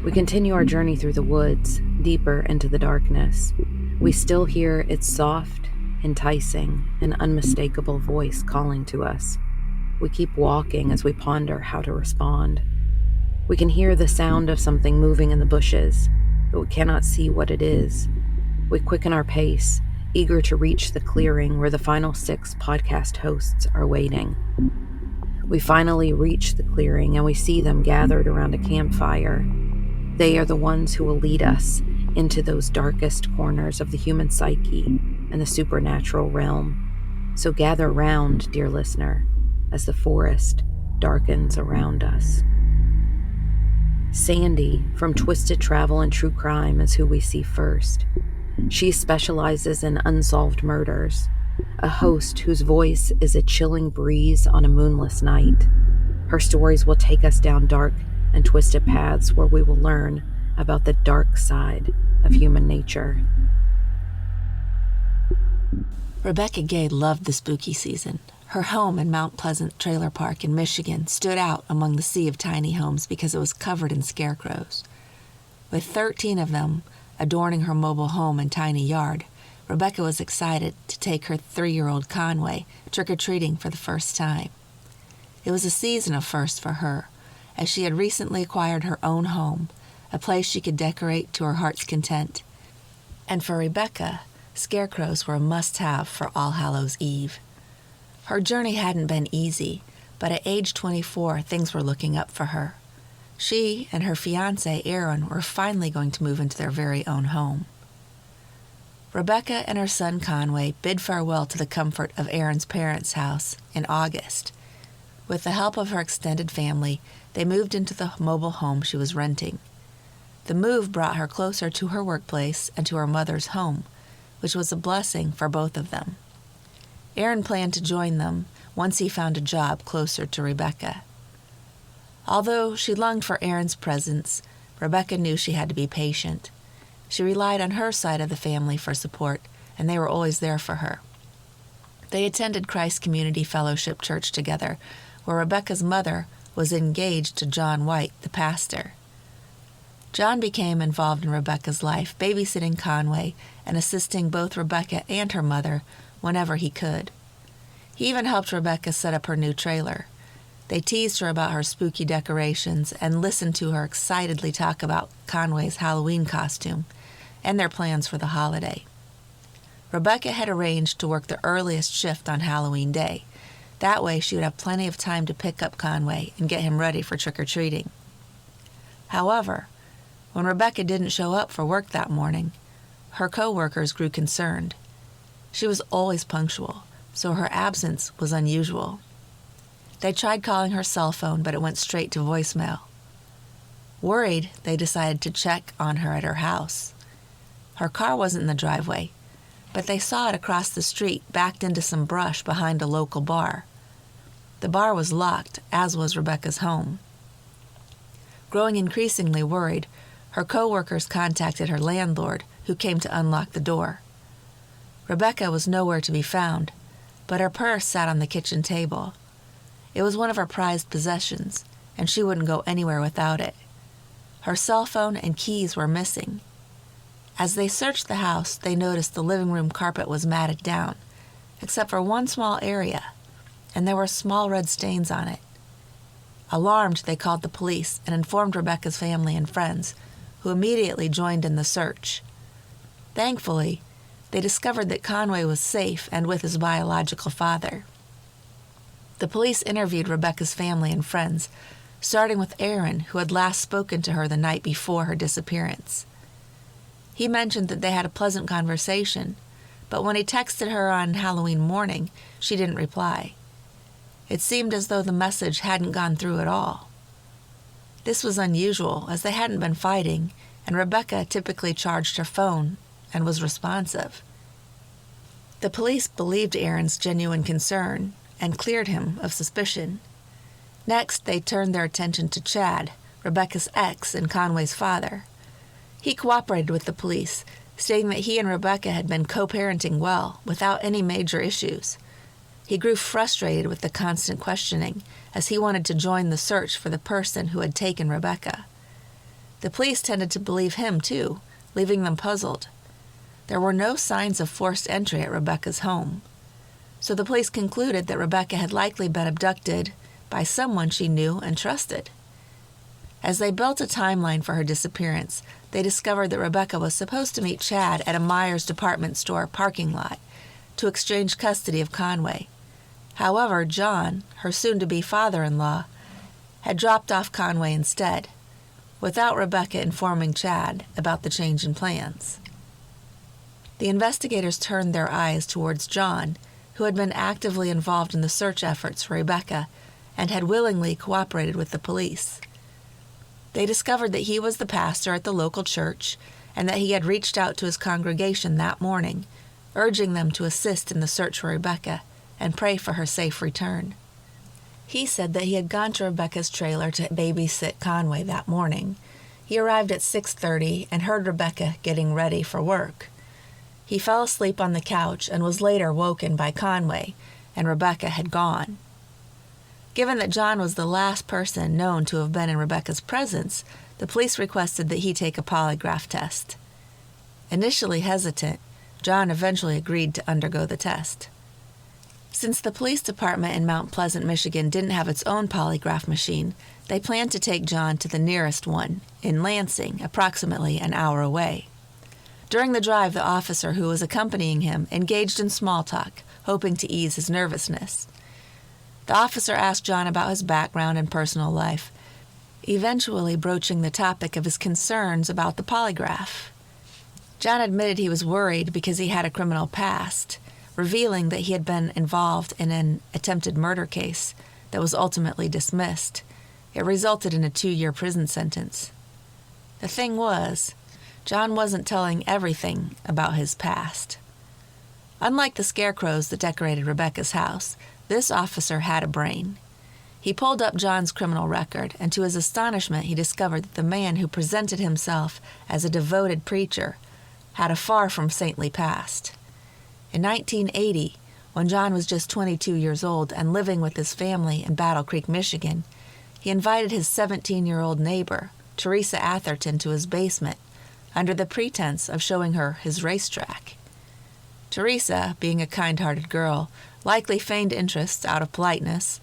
We continue our journey through the woods, deeper into the darkness. We still hear its soft, enticing, and unmistakable voice calling to us. We keep walking as we ponder how to respond. We can hear the sound of something moving in the bushes, but we cannot see what it is. We quicken our pace, eager to reach the clearing where the final 6 podcast hosts are waiting. We finally reach the clearing and we see them gathered around a campfire. They are the ones who will lead us into those darkest corners of the human psyche and the supernatural realm. So gather round, dear listener, as the forest darkens around us. Sandy from Twisted Travel and True Crime is who we see first. She specializes in unsolved murders, a host whose voice is a chilling breeze on a moonless night. Her stories will take us down dark and twisted paths where we will learn about the dark side of human nature. Rebecca Gay loved the spooky season. Her home in Mount Pleasant Trailer Park in Michigan stood out among the sea of tiny homes because it was covered in scarecrows. With 13 of them adorning her mobile home and tiny yard, Rebecca was excited to take her 3-year-old Conway trick-or-treating for the first time. It was a season of firsts for her, as she had recently acquired her own home, a place she could decorate to her heart's content. And for Rebecca, scarecrows were a must-have for All Hallows Eve. Her journey hadn't been easy, but at age 24, things were looking up for her. She and her fiancé, Aaron, were finally going to move into their very own home. Rebecca and her son Conway bid farewell to the comfort of Aaron's parents' house in August. With the help of her extended family, they moved into the mobile home she was renting. The move brought her closer to her workplace and to her mother's home, which was a blessing for both of them. Aaron planned to join them once he found a job closer to Rebecca. Although she longed for Aaron's presence, Rebecca knew she had to be patient. She relied on her side of the family for support, and they were always there for her. They attended Christ Community Fellowship Church together, where Rebecca's mother was engaged to John White, the pastor. John became involved in Rebecca's life, babysitting Conway and assisting both Rebecca and her mother whenever he could. He even helped Rebecca set up her new trailer. They teased her about her spooky decorations and listened to her excitedly talk about Conway's Halloween costume and their plans for the holiday. Rebecca had arranged to work the earliest shift on Halloween Day. That way she would have plenty of time to pick up Conway and get him ready for trick-or-treating. However, when Rebecca didn't show up for work that morning, her co-workers grew concerned. She was always punctual, so her absence was unusual. They tried calling her cell phone, but it went straight to voicemail. Worried, they decided to check on her at her house. Her car wasn't in the driveway, but they saw it across the street, backed into some brush behind a local bar. The bar was locked, as was Rebecca's home. Growing increasingly worried, her co-workers contacted her landlord, who came to unlock the door. Rebecca was nowhere to be found, but her purse sat on the kitchen table. It was one of her prized possessions, and she wouldn't go anywhere without it. Her cell phone and keys were missing. As they searched the house, they noticed the living room carpet was matted down, except for one small area, and there were small red stains on it. Alarmed, they called the police and informed Rebecca's family and friends, who immediately joined in the search. Thankfully, they discovered that Conway was safe and with his biological father. The police interviewed Rebecca's family and friends, starting with Aaron, who had last spoken to her the night before her disappearance. He mentioned that they had a pleasant conversation, but when he texted her on Halloween morning, she didn't reply. It seemed as though the message hadn't gone through at all. This was unusual, as they hadn't been fighting, and Rebecca typically charged her phone and was responsive. The police believed Aaron's genuine concern and cleared him of suspicion. Next, they turned their attention to Chad, Rebecca's ex and Conway's father. He cooperated with the police, stating that he and Rebecca had been co-parenting well, without any major issues. He grew frustrated with the constant questioning, as he wanted to join the search for the person who had taken Rebecca. The police tended to believe him, too, leaving them puzzled. There were no signs of forced entry at Rebecca's home, so the police concluded that Rebecca had likely been abducted by someone she knew and trusted. As they built a timeline for her disappearance, they discovered that Rebecca was supposed to meet Chad at a Myers department store parking lot to exchange custody of Conway. However, John, her soon-to-be father-in-law, had dropped off Conway instead, without Rebecca informing Chad about the change in plans. The investigators turned their eyes towards John, who had been actively involved in the search efforts for Rebecca and had willingly cooperated with the police. They discovered that he was the pastor at the local church and that he had reached out to his congregation that morning, urging them to assist in the search for Rebecca and pray for her safe return. He said that he had gone to Rebecca's trailer to babysit Conway that morning. He arrived at 6:30 and heard Rebecca getting ready for work. He fell asleep on the couch and was later woken by Conway, and Rebecca had gone. Given that John was the last person known to have been in Rebecca's presence, the police requested that he take a polygraph test. Initially hesitant, John eventually agreed to undergo the test. Since the police department in Mount Pleasant, Michigan didn't have its own polygraph machine, they planned to take John to the nearest one, in Lansing, approximately an hour away. During the drive, the officer who was accompanying him engaged in small talk, hoping to ease his nervousness. The officer asked John about his background and personal life, eventually broaching the topic of his concerns about the polygraph. John admitted he was worried because he had a criminal past, revealing that he had been involved in an attempted murder case that was ultimately dismissed. It resulted in a 2-year prison sentence. The thing was, John wasn't telling everything about his past. Unlike the scarecrows that decorated Rebecca's house, this officer had a brain. He pulled up John's criminal record, and to his astonishment he discovered that the man who presented himself as a devoted preacher had a far from saintly past. In 1980, when John was just 22 years old and living with his family in Battle Creek, Michigan, he invited his 17-year-old neighbor, Teresa Atherton, to his basement under the pretense of showing her his racetrack. Teresa, being a kind-hearted girl, likely feigned interest out of politeness.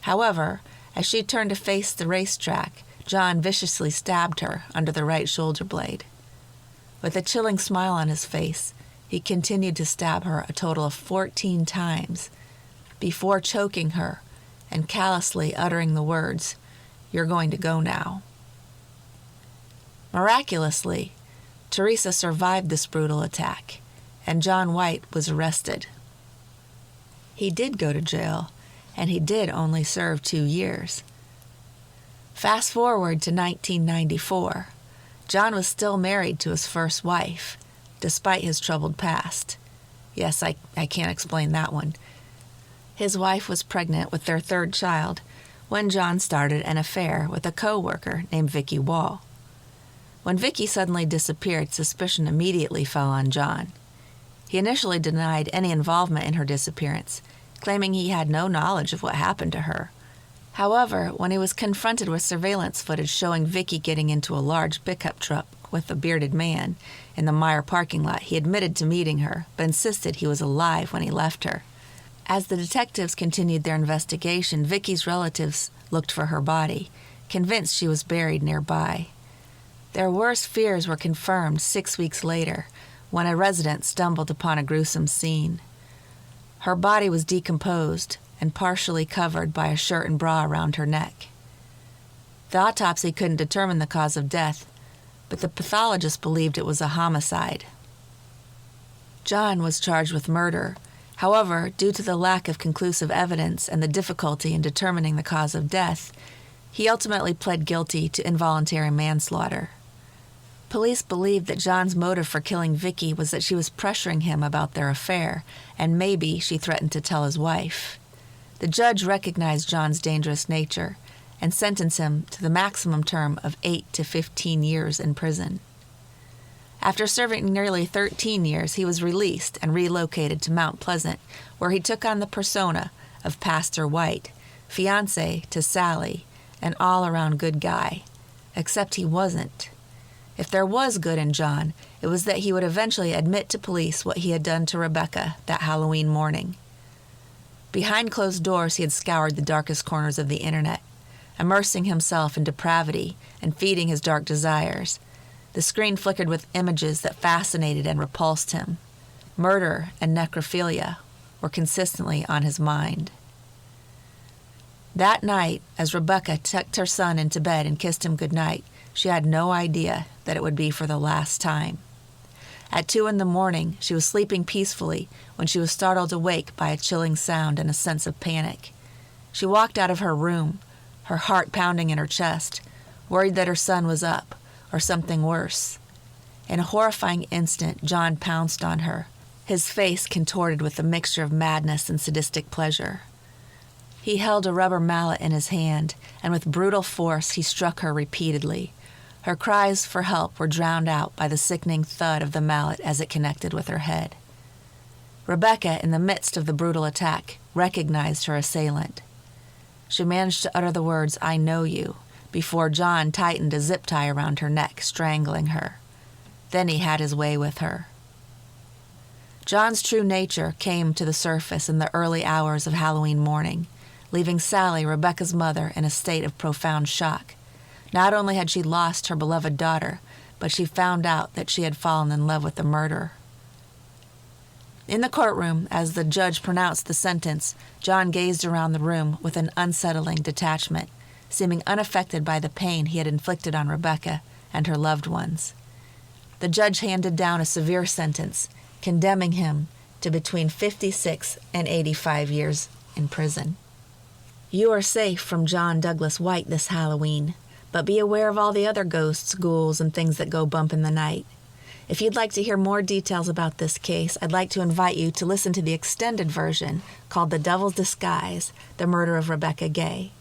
However, as she turned to face the racetrack, John viciously stabbed her under the right shoulder blade. With a chilling smile on his face, he continued to stab her a total of 14 times before choking her and callously uttering the words, "You're going to go now." Miraculously, Teresa survived this brutal attack, and John White was arrested. He did go to jail, and he did only serve 2 years. Fast forward to 1994. John was still married to his first wife, despite his troubled past. Yes, I can't explain that one. His wife was pregnant with their third child when John started an affair with a co-worker named Vicky Wall. When Vicky suddenly disappeared, suspicion immediately fell on John. He initially denied any involvement in her disappearance, claiming he had no knowledge of what happened to her. However, when he was confronted with surveillance footage showing Vicky getting into a large pickup truck with a bearded man in the Meyer parking lot, he admitted to meeting her, but insisted he was alive when he left her. As the detectives continued their investigation, Vicky's relatives looked for her body, convinced she was buried nearby. Their worst fears were confirmed 6 weeks later, when a resident stumbled upon a gruesome scene. Her body was decomposed and partially covered by a shirt and bra around her neck. The autopsy couldn't determine the cause of death, but the pathologist believed it was a homicide. John was charged with murder. However, due to the lack of conclusive evidence and the difficulty in determining the cause of death, he ultimately pled guilty to involuntary manslaughter. Police believed that John's motive for killing Vicky was that she was pressuring him about their affair, and maybe she threatened to tell his wife. The judge recognized John's dangerous nature and sentenced him to the maximum term of 8 to 15 years in prison. After serving nearly 13 years, he was released and relocated to Mount Pleasant, where he took on the persona of Pastor White, fiancé to Sally, an all-around good guy. Except he wasn't. If there was good in John, it was that he would eventually admit to police what he had done to Rebecca that Halloween morning. Behind closed doors, he had scoured the darkest corners of the internet, immersing himself in depravity and feeding his dark desires. The screen flickered with images that fascinated and repulsed him. Murder and necrophilia were consistently on his mind. That night, as Rebecca tucked her son into bed and kissed him goodnight, she had no idea that it would be for the last time. At 2 a.m, she was sleeping peacefully when she was startled awake by a chilling sound and a sense of panic. She walked out of her room, her heart pounding in her chest, worried that her son was up, or something worse. In a horrifying instant, John pounced on her, his face contorted with a mixture of madness and sadistic pleasure. He held a rubber mallet in his hand, and with brutal force he struck her repeatedly. Her cries for help were drowned out by the sickening thud of the mallet as it connected with her head. Rebecca, in the midst of the brutal attack, recognized her assailant. She managed to utter the words, "I know you," before John tightened a zip tie around her neck, strangling her. Then he had his way with her. John's true nature came to the surface in the early hours of Halloween morning, leaving Sally, Rebecca's mother, in a state of profound shock. Not only had she lost her beloved daughter, but she found out that she had fallen in love with the murderer. In the courtroom, as the judge pronounced the sentence, John gazed around the room with an unsettling detachment, seeming unaffected by the pain he had inflicted on Rebecca and her loved ones. The judge handed down a severe sentence, condemning him to between 56 and 85 years in prison. You are safe from John Douglas White this Halloween, but be aware of all the other ghosts, ghouls, and things that go bump in the night. If you'd like to hear more details about this case, I'd like to invite you to listen to the extended version called The Devil's Disguise, The Murder of Rebecca Gay.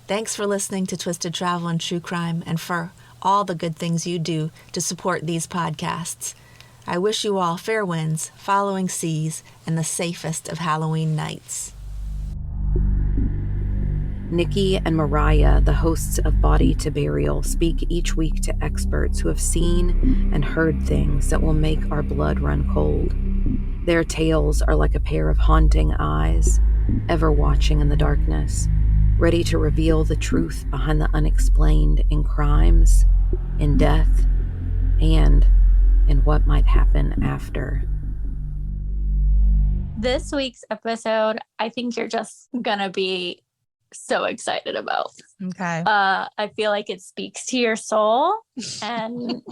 Thanks for listening to Twisted Travel and True Crime, and for all the good things you do to support these podcasts. I wish you all fair winds, following seas, and the safest of Halloween nights. Nikki and Mariah, the hosts of Body to Burial, speak each week to experts who have seen and heard things that will make our blood run cold. Their tales are like a pair of haunting eyes, ever watching in the darkness, ready to reveal the truth behind the unexplained in crimes, in death, and in what might happen after. This week's episode, I think you're just gonna be so excited about. Okay. I feel like it speaks to your soul, and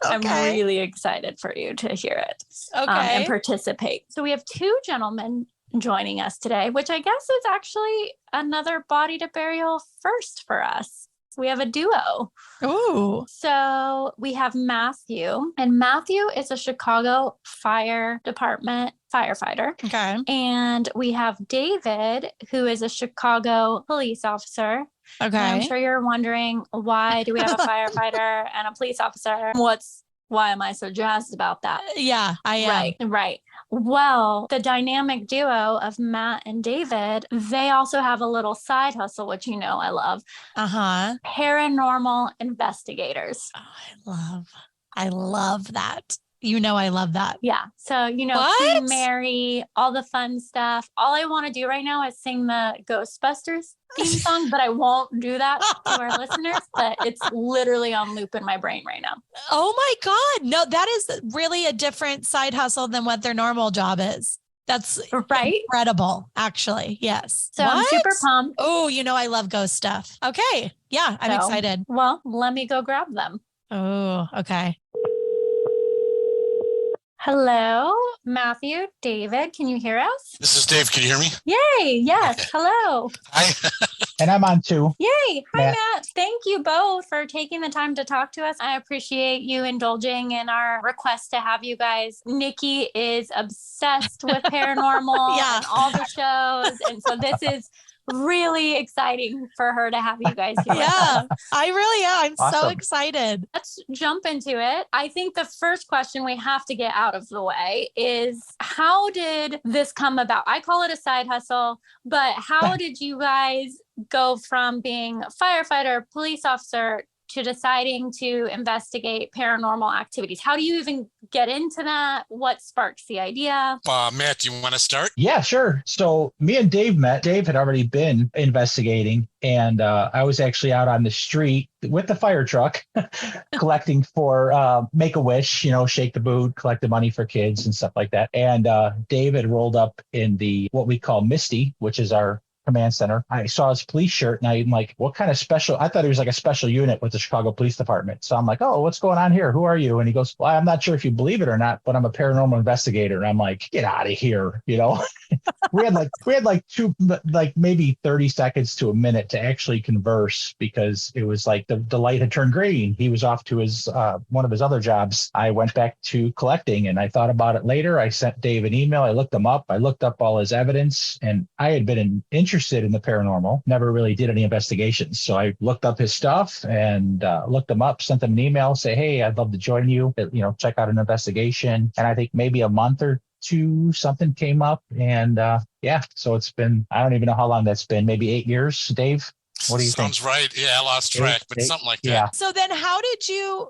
I'm really excited for you to hear it and participate. So we have 2 gentlemen joining us today, which I guess is actually another Body to Burial first for us. We have a duo. Ooh. So we have Matthew, and Matthew is a Chicago Fire Department firefighter. Okay. And we have David, who is a Chicago police officer. Okay. And I'm sure you're wondering, why do we have a firefighter and a police officer? Why am I so jazzed about that? Yeah, I am. Right. Well, the dynamic duo of Matt and David, they also have a little side hustle, which you know I love. Uh-huh. Paranormal investigators. Oh, I love that. You know I love that. Yeah. So, Queen Mary, all the fun stuff. All I want to do right now is sing the Ghostbusters theme song, but I won't do that to our listeners. But it's literally on loop in my brain right now. Oh my God. No, that is really a different side hustle than what their normal job is. That's right. Incredible, actually. Yes. So I'm super pumped. Oh, I love ghost stuff. Okay. Yeah, I'm excited. Well, let me go grab them. Oh, okay. Hello, Matthew, David, can you hear us? This is Dave. Can you hear me? Yay. Yes. Okay. Hello. Hi. And I'm on too. Yay. Hi, Matt. Thank you both for taking the time to talk to us. I appreciate you indulging in our request to have you guys. Nikki is obsessed with paranormal and all the shows. And so this is really exciting for her to have you guys here. Yeah, I really am. I'm awesome. So excited. Let's jump into it. I think the first question we have to get out of the way is, how did this come about? I call it a side hustle, but how did you guys go from being a firefighter, police officer, to deciding to investigate paranormal activities? How do you even get into that? What sparks the idea? Matt, do you want to start? Yeah, sure. So me and Dave met. Dave had already been investigating, and I was actually out on the street with the fire truck collecting for Make-A-Wish, shake the boot, collect the money for kids and stuff like that. And Dave had rolled up in what we call Misty, which is our command center. I saw his police shirt and I'm like, what kind of special? I thought he was like a special unit with the Chicago Police Department. So I'm like, oh, what's going on here? Who are you? And he goes, well, I'm not sure if you believe it or not, but I'm a paranormal investigator. And I'm like, get out of here. We had like maybe 30 seconds to a minute to actually converse, because it was like the light had turned green. He was off to his one of his other jobs. I went back to collecting, and I thought about it later. I sent Dave an email. I looked him up. I looked up all his evidence, and I had been interested in the paranormal, never really did any investigations. So I looked up his stuff and looked him up, sent him an email, say, hey, I'd love to join you, check out an investigation. And I think maybe a month or two, something came up. And so it's been, I don't even know how long that's been, maybe 8 years. Dave, what do you think? Sounds right. Yeah, I lost track, but something like that. Yeah. So then how did you,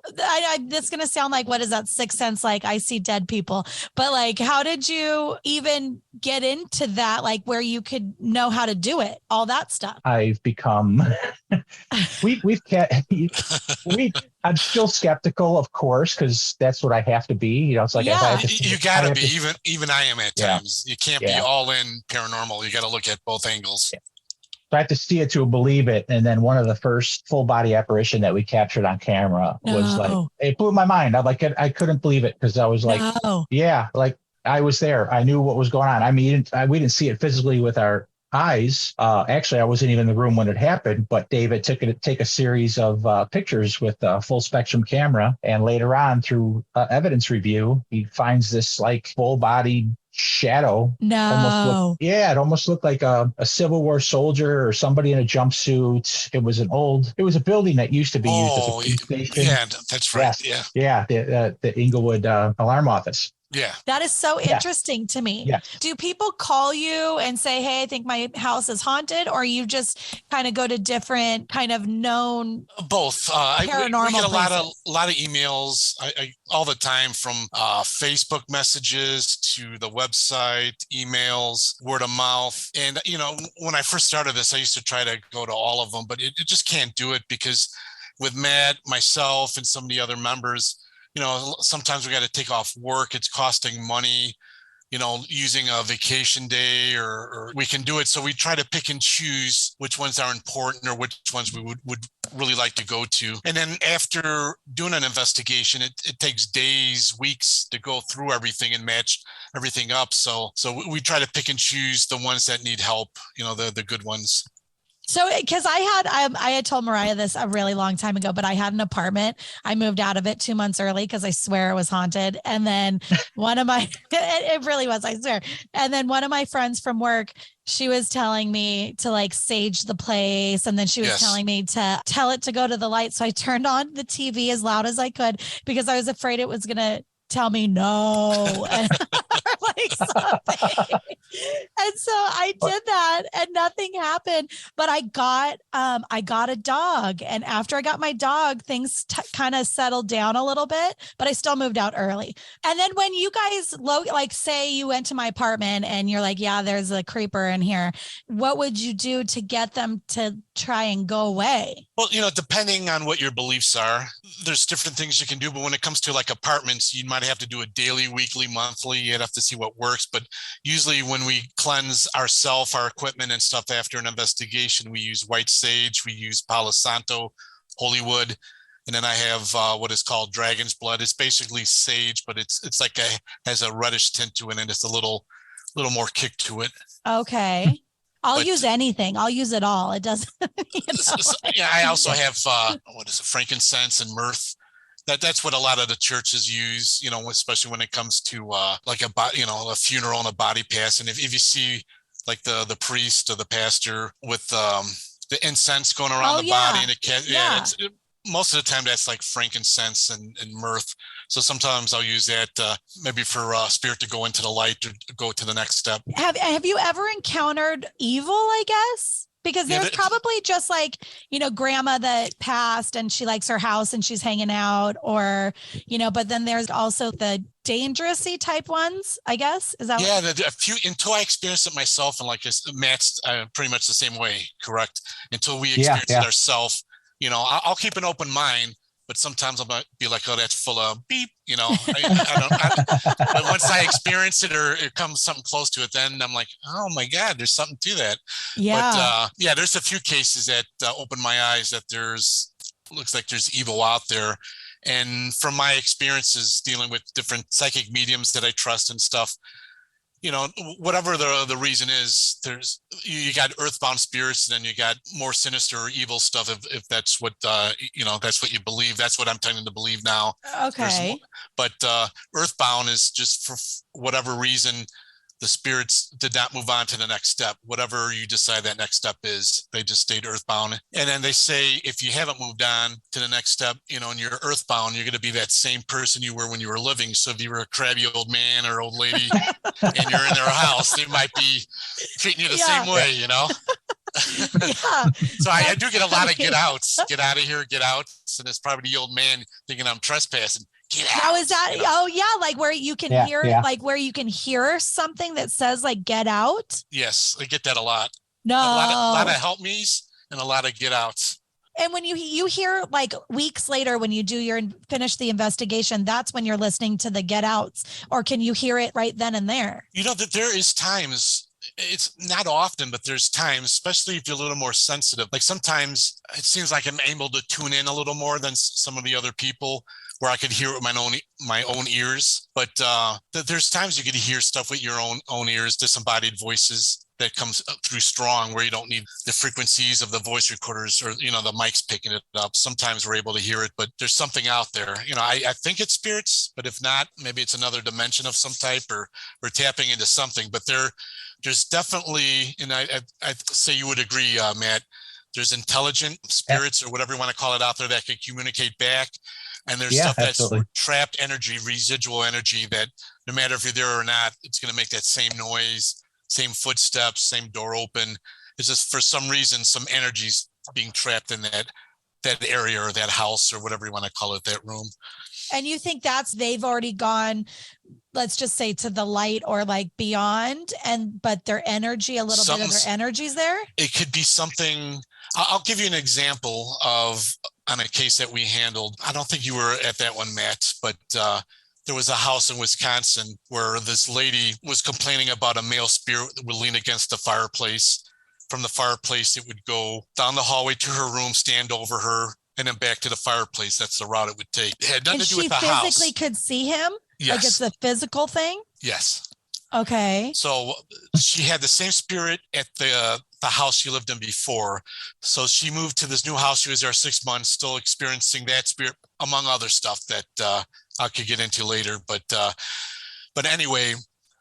this is going to sound like, what is that, Sixth Sense? Like I see dead people, but like, how did you even get into that? Like where you could know how to do it, all that stuff? I've become, I'm still skeptical, of course, because that's what I have to be. It's like, you got to be, even I am at times. You can't be all in paranormal. You got to look at both angles. Yeah. So I have to see it to believe it. And then one of the first full body apparition that we captured on camera was like, it blew my mind. I couldn't believe it, because I was like, like I was there. I knew what was going on. I mean, we didn't see it physically with our eyes. Actually, I wasn't even in the room when it happened, but David take a series of pictures with a full spectrum camera. And later on, through evidence review, he finds this like full body shadow. It almost looked like a Civil War soldier or somebody in a jumpsuit. It was a building that used to be used as a police station. Yeah, that's right. Yes. Yeah, the Inglewood alarm office. Yeah. That is so interesting to me. Yeah. Do people call you and say, hey, I think my house is haunted, or you just kind of go to different kind of known both paranormal we get a places? lot of emails all the time, from Facebook messages to the website, emails, word of mouth. And, when I first started this, I used to try to go to all of them, but it just can't do it, because with Matt, myself, and some of the other members, sometimes we got to take off work. It's costing money, using a vacation day, or we can do it. So we try to pick and choose which ones are important or which ones we would really like to go to. And then after doing an investigation, it takes days, weeks to go through everything and match everything up. So we try to pick and choose the ones that need help, the good ones. So, because I had told Mariah this a really long time ago, but I had an apartment. I moved out of it 2 months early because I swear it was haunted. And then one of my, it really was, I swear. And then one of my friends from work, she was telling me to like sage the place. And then she was telling me to tell it to go to the light. So I turned on the TV as loud as I could, because I was afraid it was going to tell me no. And like something. And so I did that and nothing happened, but I got a dog. And after I got my dog, things kind of settled down a little bit, but I still moved out early. And then when you guys say you went to my apartment and you're like, yeah, there's a creeper in here, what would you do to get them to try and go away? Well, depending on what your beliefs are, there's different things you can do. But when it comes to like apartments, you might have to do a daily, weekly, monthly. You'd have to see what works. But usually when we cleanse ourselves, our equipment and stuff after an investigation, we use white sage, we use Palo Santo, holy wood. And then I have what is called dragon's blood. It's basically sage, but it's like has a reddish tint to it, and it's a little more kick to it. Okay. I'll use anything. I'll use it all. It doesn't. Yeah, I also have frankincense and myrrh. That's what a lot of the churches use. Especially when it comes to like a funeral and a body pass. And if you see like the priest or the pastor with the incense going around the body, and it's most of the time that's like frankincense and myrrh. So sometimes I'll use that maybe for spirit to go into the light or go to the next step. Have you ever encountered evil, I guess? Because there's probably just like, grandma that passed and she likes her house and she's hanging out, or, but then there's also the dangerousy type ones, I guess. Is that a few, until I experienced it myself, and like Matt's pretty much the same way, correct? Until we experience it ourselves, I'll keep an open mind, but sometimes I might be like, oh, that's full of beep, but once I experience it or it comes something close to it, then I'm like, oh my God, there's something to that. Yeah. But there's a few cases that open my eyes that looks like there's evil out there. And from my experiences dealing with different psychic mediums that I trust and stuff, whatever the reason is, you got earthbound spirits, and then you got more sinister or evil stuff. If that's what that's what you believe. That's what I'm tending to believe now. Okay. But earthbound is just for whatever reason, the spirits did not move on to the next step. Whatever you decide that next step is, they just stayed earthbound. And then they say, if you haven't moved on to the next step, and you're earthbound, you're going to be that same person you were when you were living. So if you were a crabby old man or old lady and you're in their house, they might be treating you the same way, So I do get a lot of get outs, get out of here, get out. And it's probably the old man thinking I'm trespassing. How is that? Oh yeah, like where you can hear, like where you can hear something that says like "get out." Yes, I get that a lot. No, a lot of help me's and a lot of get outs. And when you hear like weeks later when you finish the investigation, that's when you're listening to the get outs, or can you hear it right then and there? That there is times. It's not often, but there's times, especially if you're a little more sensitive. Like sometimes it seems like I'm able to tune in a little more than some of the other people, where I could hear it with my own ears. But there's times you get to hear stuff with your own ears, disembodied voices that comes through strong, where you don't need the frequencies of the voice recorders or, the mic's picking it up. Sometimes we're able to hear it, but there's something out there. I think it's spirits, but if not, maybe it's another dimension of some type, or we're tapping into something. But there's definitely, and I say you would agree, Matt, there's intelligent spirits or whatever you want to call it out there that can communicate back. And there's stuff that's trapped energy, residual energy, that no matter if you're there or not, it's going to make that same noise, same footsteps, same door open. It's just for some reason, some energy's being trapped in that area or that house or whatever you want to call it, that room. And you think they've already gone, let's just say, to the light or like beyond, but their energy, a little bit of their energy's there? It could be something. I'll give you an example on a case that we handled. I don't think you were at that one, Matt, but there was a house in Wisconsin where this lady was complaining about a male spirit that would lean against the fireplace. From the fireplace, it would go down the hallway to her room, stand over her, and then back to the fireplace. That's the route it would take. It had nothing to do with the house. And she physically could see him? Yes. Like it's a physical thing? Yes. Okay. So she had the same spirit at the house she lived in before. So she moved to this new house. She was there 6 months, still experiencing that spirit, among other stuff that I could get into later. But anyway,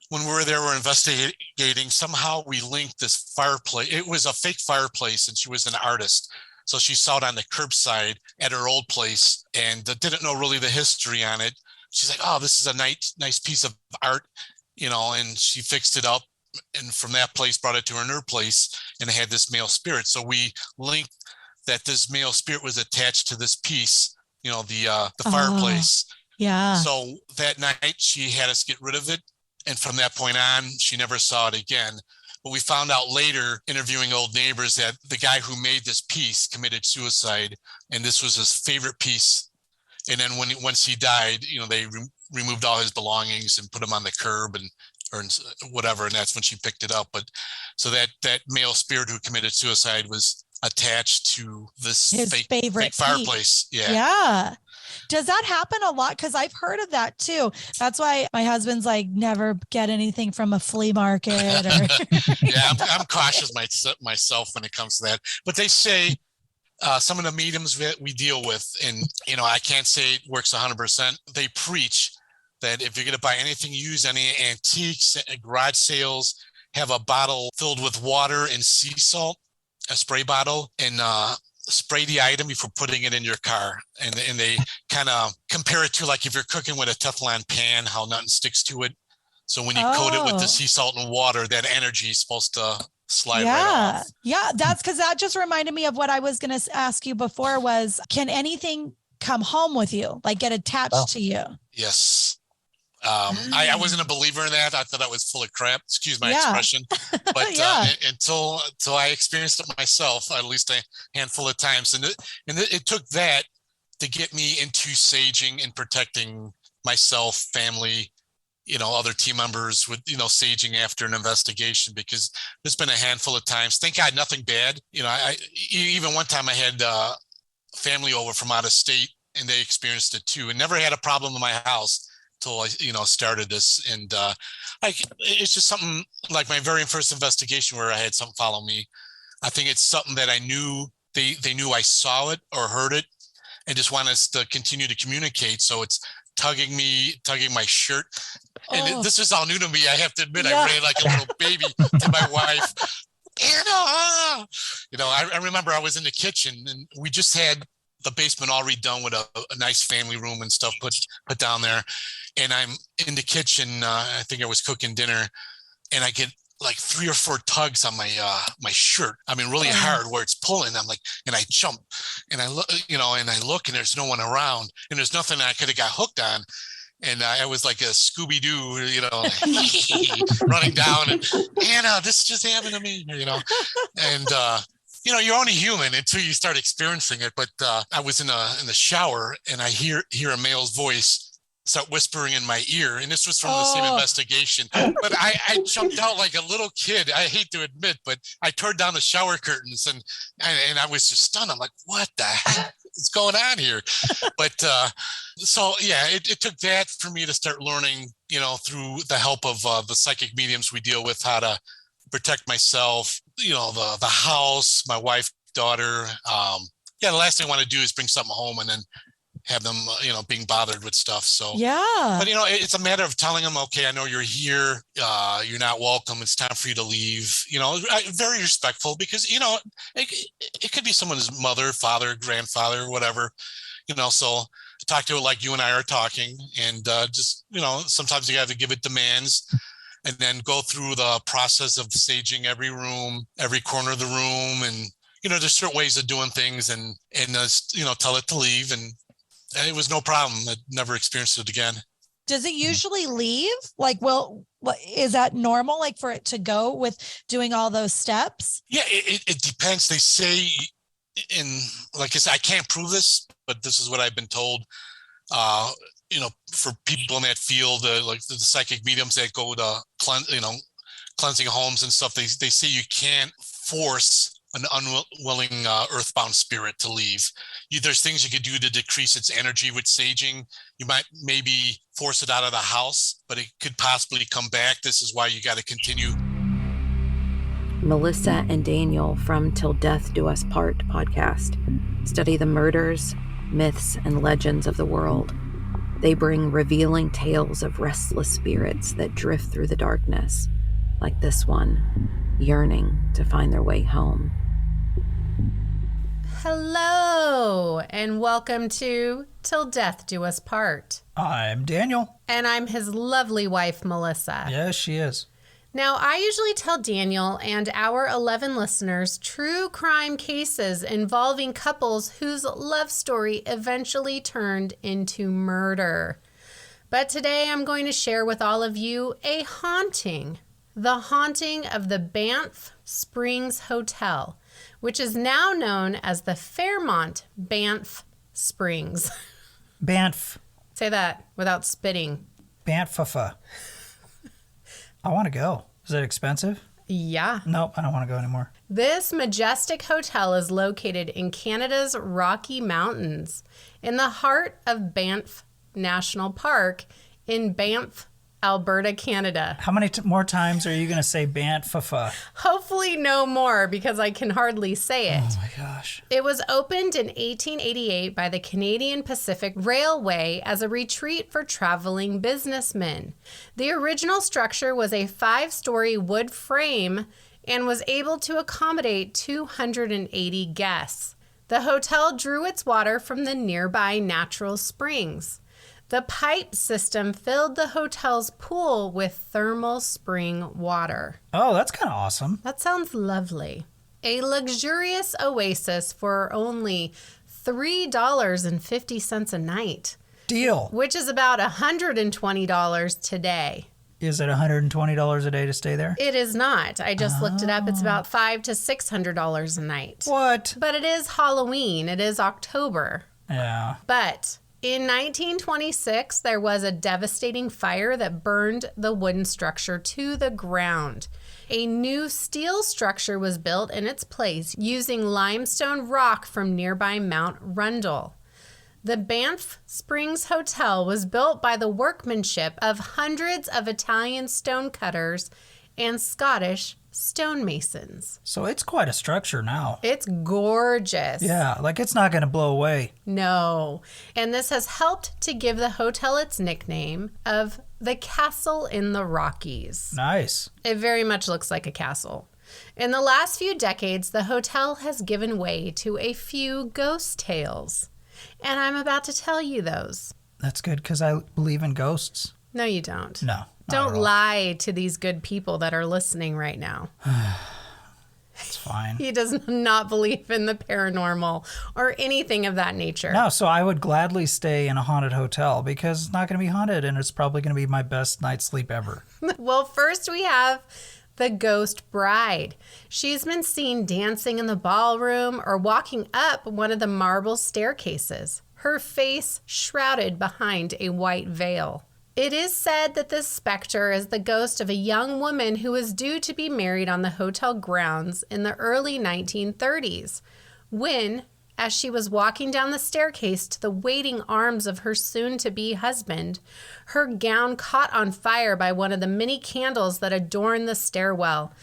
when we were there, we're investigating. Somehow we linked this fireplace. It was a fake fireplace, and she was an artist. So she saw it on the curbside at her old place and didn't know really the history on it. She's like, oh, this is a nice piece of art, and she fixed it up. And from that place, brought it to her new place, and it had this male spirit. So we linked that this male spirit was attached to this piece, the fireplace. Yeah. So that night she had us get rid of it. And from that point on, she never saw it again. But we found out later, interviewing old neighbors, that the guy who made this piece committed suicide, and this was his favorite piece. And then once he died, they removed all his belongings and put him on the curb or whatever, and that's when she picked it up. But so that male spirit who committed suicide was attached to this fake fireplace. Yeah. Does that happen a lot? Because I've heard of that too. That's why my husband's like, never get anything from a flea market. Yeah, I'm cautious myself when it comes to that. But they say some of the mediums that we deal with, and I can't say it works 100%. They preach that if you're going to buy anything used, any antiques, garage sales, have a bottle filled with water and sea salt, a spray bottle, and spray the item before putting it in your car. And they kind of compare it to like if you're cooking with a Teflon pan, how nothing sticks to it. So when you coat it with the sea salt and water, that energy is supposed to slide right off. Yeah. That's because that just reminded me of what I was going to ask you before was, can anything come home with you, like get attached to you? Yes. I wasn't a believer in that. I thought that was full of crap. Excuse my expression. But until I experienced it myself, at least a handful of times. And it took that to get me into saging and protecting myself, family, other team members with, saging after an investigation, because there's been a handful of times, thank God, nothing bad. Even one time I had family over from out of state and they experienced it too, and never had a problem in my house till I, started this. And it's just something like my very first investigation where I had something follow me. I think it's something that I knew they knew I saw it or heard it and just want us to continue to communicate. So it's tugging my shirt. And this is all new to me. I have to admit, I ran like a little baby to my wife. Anna! I remember I was in the kitchen and we just had the basement all redone with a nice family room and stuff put down there. And I'm in the kitchen. I think I was cooking dinner, and I get like 3 or 4 tugs on my shirt. I mean, really hard where it's pulling. I'm like, and I jump, and I look, and I look, and there's no one around, and there's nothing I could have got hooked on. And I was like a Scooby-Doo, running down, and Anna, this just happened to me, and. You're only human until you start experiencing it. But I was in the shower, and I hear a male's voice start whispering in my ear, and this was from the same investigation. But I jumped out like a little kid. I hate to admit, but I tore down the shower curtains, and I was just stunned. I'm like, what the heck is going on here? But it took that for me to start learning, through the help of the psychic mediums we deal with, how to protect myself, the house, my wife, daughter. The last thing I want to do is bring something home and then have them, being bothered with stuff. So, but it's a matter of telling them, okay, I know you're here. You're not welcome. It's time for you to leave. Very respectful, because, it could be someone's mother, father, grandfather, whatever, so talk to it like you and I are talking, and just, sometimes you have to give it demands. And then go through the process of saging every room, every corner of the room. And, there's certain ways of doing things, and tell it to leave. And it was no problem. I never experienced it again. Does it usually leave? Like, is that normal? Like for it to go with doing all those steps? Yeah, it depends. They say like I said, I can't prove this, but this is what I've been told. For people in that field, like the psychic mediums that go to cleansing homes and stuff, they say you can't force an unwilling earthbound spirit to leave. There's things you could do to decrease its energy with saging. You might maybe force it out of the house, but it could possibly come back. This is why you got to continue. Melissa and Daniel from Till Death Do Us Part podcast study the murders, myths, and legends of the world. They bring revealing tales of restless spirits that drift through the darkness, like this one, yearning to find their way home. Hello, and welcome to Till Death Do Us Part. I'm Daniel. And I'm his lovely wife, Melissa. Yes, she is. Now, I usually tell Daniel and our 11 listeners true crime cases involving couples whose love story eventually turned into murder. But today I'm going to share with all of you a haunting. The haunting of the Banff Springs Hotel, which is now known as the Fairmont Banff Springs. Banff. Say that without spitting. Banffa. I want to go. Is it expensive? Yeah. Nope, I don't want to go anymore. This majestic hotel is located in Canada's Rocky Mountains, in the heart of Banff National Park in Banff, Alberta, Canada. How many more times are you going to say Banffa? Hopefully no more, because I can hardly say it. Oh my gosh. It was opened in 1888 by the Canadian Pacific Railway as a retreat for traveling businessmen. The original structure was a 5-story wood frame and was able to accommodate 280 guests. The hotel drew its water from the nearby natural springs. The pipe system filled the hotel's pool with thermal spring water. Oh, that's kind of awesome. That sounds lovely. A luxurious oasis for only $3.50 a night. Deal. Which is about $120 today. Is it $120 a day to stay there? It is not. I just looked it up. It's about $500 to $600 a night. What? But it is Halloween. It is October. Yeah. But in 1926, there was a devastating fire that burned the wooden structure to the ground. A new steel structure was built in its place using limestone rock from nearby Mount Rundle. The Banff Springs Hotel was built by the workmanship of hundreds of Italian stonecutters and Scottish stonemasons. So it's quite a structure now. It's gorgeous. Yeah, like it's not going to blow away. No. And this has helped to give the hotel its nickname of the Castle in the Rockies. Nice. It very much looks like a castle. In the last few decades, the hotel has given way to a few ghost tales. And I'm about to tell you those. That's good because I believe in ghosts. No, you don't. No. Don't lie to these good people that are listening right now. It's fine. He does not believe in the paranormal or anything of that nature. No, so I would gladly stay in a haunted hotel because it's not going to be haunted and it's probably going to be my best night's sleep ever. Well, first we have the ghost bride. She's been seen dancing in the ballroom or walking up one of the marble staircases, her face shrouded behind a white veil. It is said that this specter is the ghost of a young woman who was due to be married on the hotel grounds in the early 1930s, when, as she was walking down the staircase to the waiting arms of her soon-to-be husband, her gown caught on fire by one of the many candles that adorn the stairwell.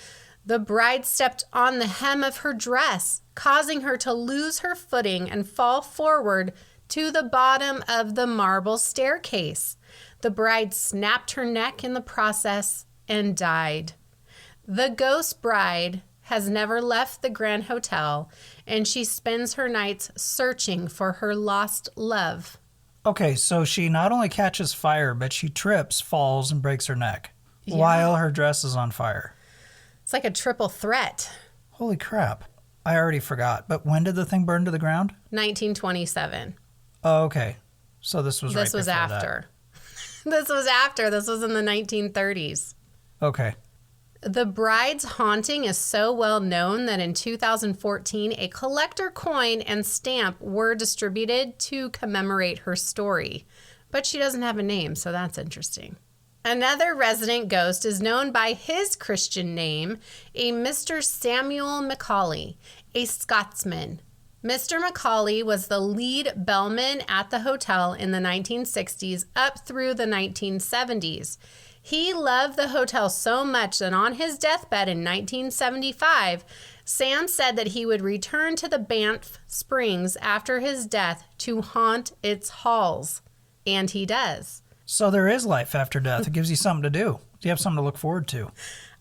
The bride stepped on the hem of her dress, causing her to lose her footing and fall forward to the bottom of the marble staircase. The bride snapped her neck in the process and died. The ghost bride has never left the Grand Hotel, and she spends her nights searching for her lost love. Okay, so she not only catches fire, but she trips, falls, and breaks her neck while her dress is on fire. It's like a triple threat. Holy crap. I already forgot. But when did the thing burn to the ground? 1927. Oh, okay. So this was This was after. This was after. This was in the 1930s. Okay. The bride's haunting is so well known that in 2014, a collector coin and stamp were distributed to commemorate her story. But she doesn't have a name, so that's interesting. Another resident ghost is known by his Christian name, a Mr. Samuel Macaulay, a Scotsman. Mr. Macaulay was the lead bellman at the hotel in the 1960s up through the 1970s. He loved the hotel so much that on his deathbed in 1975, Sam said that he would return to the Banff Springs after his death to haunt its halls. And he does. So there is life after death. It gives you something to do. You have something to look forward to.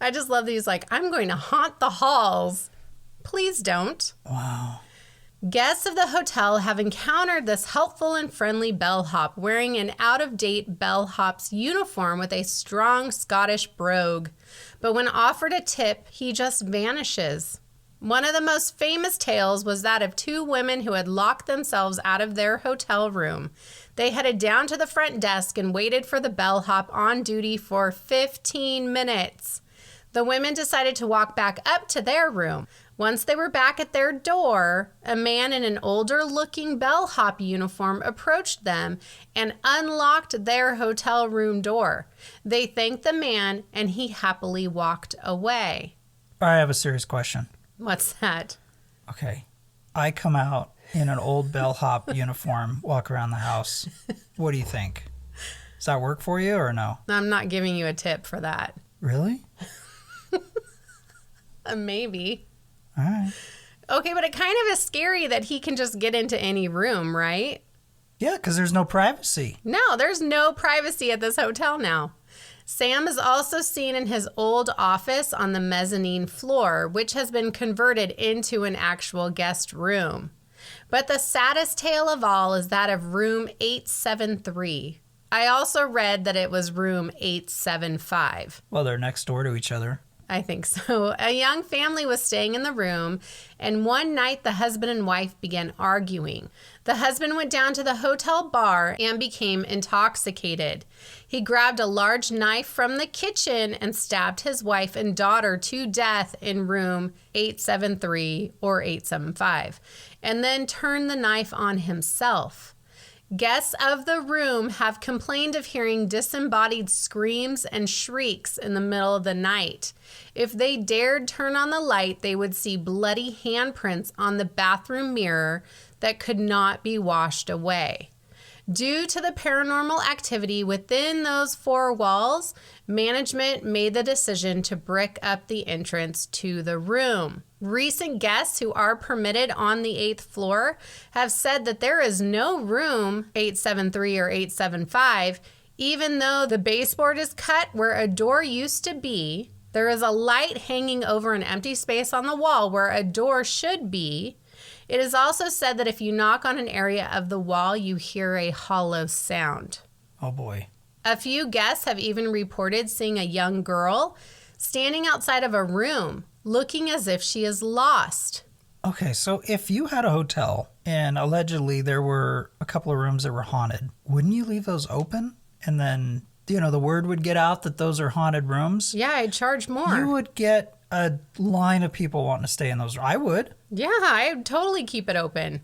I just love that he's like, I'm going to haunt the halls. Please don't. Wow. Guests of the hotel have encountered this helpful and friendly bellhop wearing an out-of-date bellhop's uniform with a strong Scottish brogue. But when offered a tip, he just vanishes. One of the most famous tales was that of two women who had locked themselves out of their hotel room. They headed down to the front desk and waited for the bellhop on duty for 15 minutes. The women decided to walk back up to their room. Once they were back at their door, a man in an older-looking bellhop uniform approached them and unlocked their hotel room door. They thanked the man, and he happily walked away. I have a serious question. What's that? Okay. I come out in an old bellhop uniform, walk around the house. What do you think? Does that work for you or no? I'm not giving you a tip for that. Really? Maybe. All right. Okay, but it kind of is scary that he can just get into any room, right? Yeah, because there's no privacy. No, there's no privacy at this hotel now. Sam is also seen in his old office on the mezzanine floor, which has been converted into an actual guest room. But the saddest tale of all is that of room 873. I also read that it was room 875. Well, they're next door to each other. I think so. A young family was staying in the room, and one night the husband and wife began arguing. The husband went down to the hotel bar and became intoxicated. He grabbed a large knife from the kitchen and stabbed his wife and daughter to death in room 873 or 875, and then turned the knife on himself. Guests of the room have complained of hearing disembodied screams and shrieks in the middle of the night. If they dared turn on the light, they would see bloody handprints on the bathroom mirror that could not be washed away. Due to the paranormal activity within those four walls, management made the decision to brick up the entrance to the room. Recent guests who are permitted on the 8th floor have said that there is no room 873 or 875, even though the baseboard is cut where a door used to be. There is a light hanging over an empty space on the wall where a door should be. It is also said that if you knock on an area of the wall, you hear a hollow sound. Oh, boy. A few guests have even reported seeing a young girl standing outside of a room, looking as if she is lost. Okay, so if you had a hotel and allegedly there were a couple of rooms that were haunted, wouldn't you leave those open? And then, the word would get out that those are haunted rooms? Yeah, I'd charge more. You would get a line of people wanting to stay in those. I would. Yeah, I'd totally keep it open.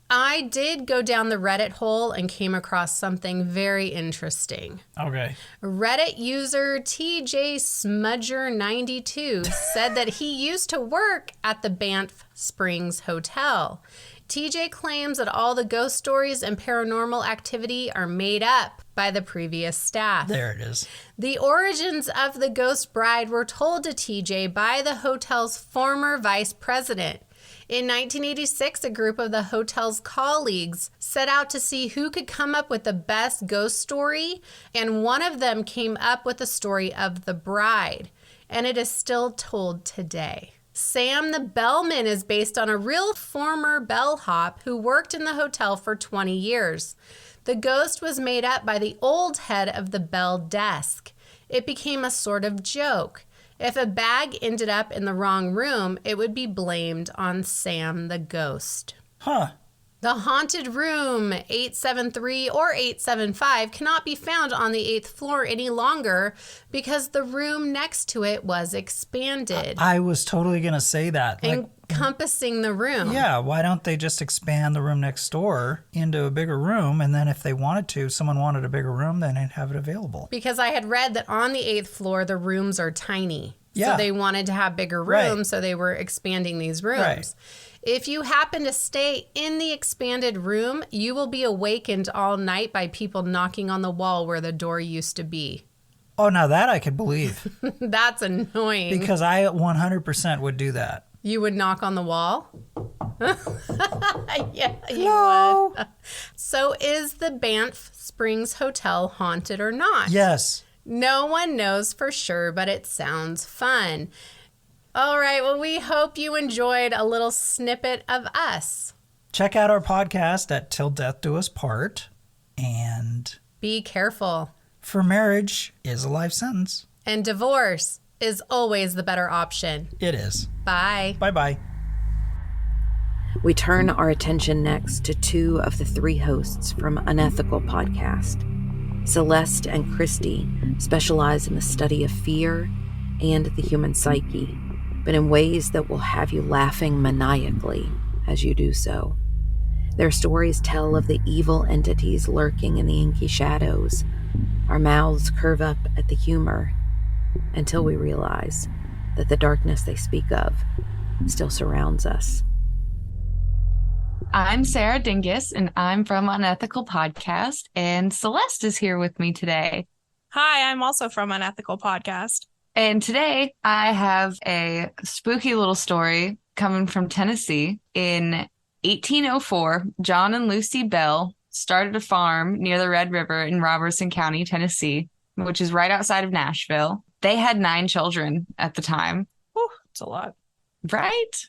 I did go down the Reddit hole and came across something very interesting. Okay. Reddit user TJ Smudger92 said that he used to work at the Banff Springs Hotel. TJ claims that all the ghost stories and paranormal activity are made up by the previous staff. There it is. The origins of the ghost bride were told to TJ by the hotel's former vice president. In 1986, a group of the hotel's colleagues set out to see who could come up with the best ghost story, and one of them came up with the story of the bride, and it is still told today. Sam the Bellman is based on a real former bellhop who worked in the hotel for 20 years. The ghost was made up by the old head of the bell desk. It became a sort of joke. If a bag ended up in the wrong room, it would be blamed on Sam the ghost. Huh. The haunted room 873 or 875 cannot be found on the 8th floor any longer because the room next to it was expanded. I was totally going to say that. Encompassing the room. Yeah, why don't they just expand the room next door into a bigger room, and then if they wanted to, someone wanted a bigger room, then they'd have it available. Because I had read that on the 8th floor, the rooms are tiny. Yeah. So they wanted to have bigger rooms, so they were expanding these rooms. Right. If you happen to stay in the expanded room, you will be awakened all night by people knocking on the wall where the door used to be. Oh, now that I could believe. That's annoying. Because I 100% would do that. You would knock on the wall? Yeah, you No. would. So is the Banff Springs Hotel haunted or not? Yes. No one knows for sure, but it sounds fun. All right, well, we hope you enjoyed a little snippet of us. Check out our podcast at Till Death Do Us Part. And Be careful. for marriage is a life sentence. And divorce is always the better option. It is. Bye. Bye-bye. We turn our attention next to two of the three hosts from Unethical Podcast. Celeste and Christy specialize in the study of fear and the human psyche, but in ways that will have you laughing maniacally as you do so. Their stories tell of the evil entities lurking in the inky shadows. Our mouths curve up at the humor until we realize that the darkness they speak of still surrounds us. I'm Sarah Dingus, and I'm from Unethical Podcast, and Celeste is here with me today. Hi, I'm also from Unethical Podcast. And today I have a spooky little story coming from Tennessee. In 1804, John and Lucy Bell started a farm near the Red River in Robertson County, Tennessee, which is right outside of Nashville. They had 9 children at the time. Whew, that's a lot. Right?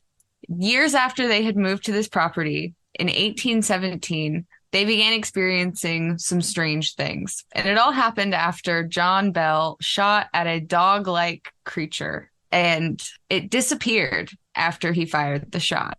Years after they had moved to this property, in 1817, they began experiencing some strange things. And it all happened after John Bell shot at a dog-like creature, and it disappeared after he fired the shot.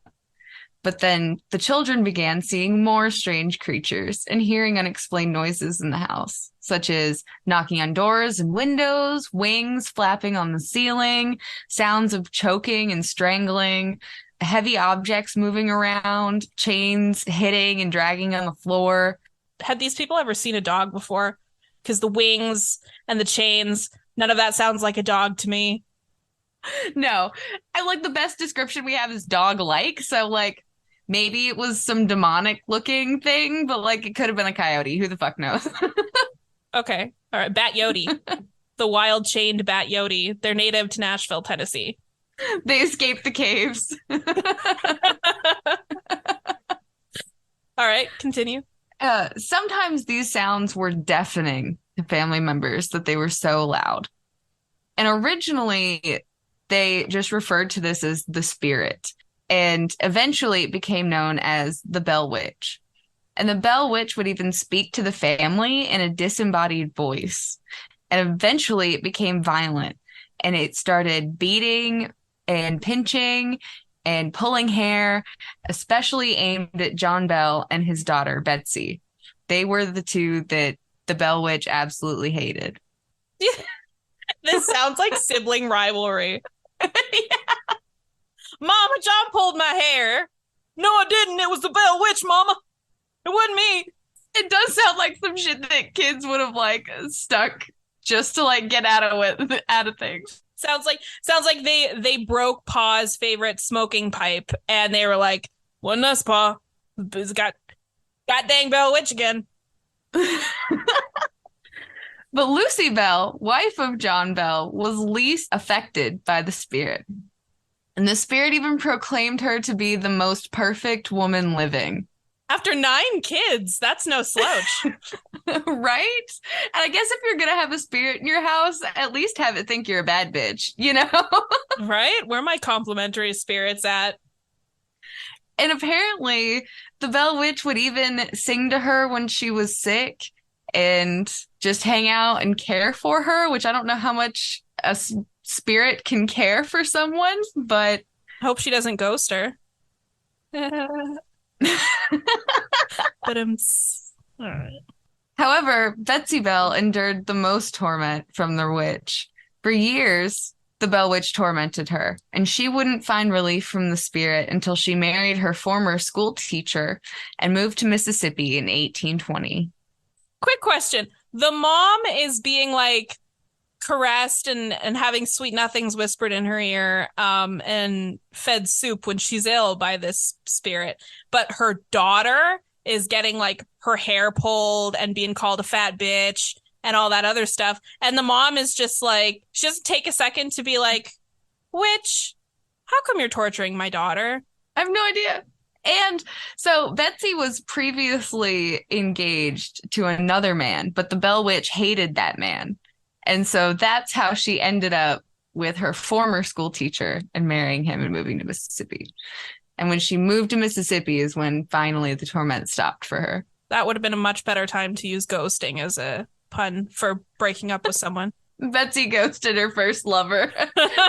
But then the children began seeing more strange creatures and hearing unexplained noises in the house, such as knocking on doors and windows, wings flapping on the ceiling, sounds of choking and strangling, heavy objects moving around, chains hitting and dragging on the floor. Had these people ever seen a dog before? Because the wings and the chains, none of that sounds like a dog to me. No, I like the best description we have is dog-like. So like maybe it was some demonic looking thing, but like it could have been a coyote. Who the fuck knows? Okay. All right. Bat Yodi. The wild chained Bat Yodi. They're native to Nashville, Tennessee. They escaped the caves. All right. Continue. Sometimes these sounds were deafening to family members that they were so loud. And originally, they just referred to this as the spirit. And eventually it became known as the Bell Witch. And the Bell Witch would even speak to the family in a disembodied voice. And eventually it became violent. And it started beating and pinching and pulling hair, especially aimed at John Bell and his daughter, Betsy. They were the two that the Bell Witch absolutely hated. This sounds like sibling rivalry. Yeah. Mama, John pulled my hair. No, I didn't. It was the Bell Witch, Mama. It wasn't me. It does sound like some shit that kids would have like stuck just to like get out of things. Sounds like they broke Pa's favorite smoking pipe, and they were like, "Wasn't us, Pa? It's got dang Bell Witch again." But Lucy Bell, wife of John Bell, was least affected by the spirit. And the spirit even proclaimed her to be the most perfect woman living. After 9 kids, that's no slouch. Right? And I guess if you're going to have a spirit in your house, at least have it think you're a bad bitch, you know? Right? Where are my complimentary spirits at? And apparently, the Bell Witch would even sing to her when she was sick and just hang out and care for her, which I don't know how much a spirit can care for someone, but hope she doesn't ghost her. But all right. However, Betsy Bell endured the most torment from the witch. For years, the Bell Witch tormented her, and she wouldn't find relief from the spirit until she married her former school teacher and moved to Mississippi in 1820. Quick question. The mom is being like caressed and having sweet nothings whispered in her ear and fed soup when she's ill by this spirit. But her daughter is getting like her hair pulled and being called a fat bitch and all that other stuff. And the mom is just like, she doesn't take a second to be like, witch, how come you're torturing my daughter? I have no idea. And so Betsy was previously engaged to another man, but the Bell Witch hated that man. And so that's how she ended up with her former school teacher and marrying him and moving to Mississippi. And when she moved to Mississippi is when finally the torment stopped for her. That would have been a much better time to use ghosting as a pun for breaking up with someone. Betsy ghosted her first lover,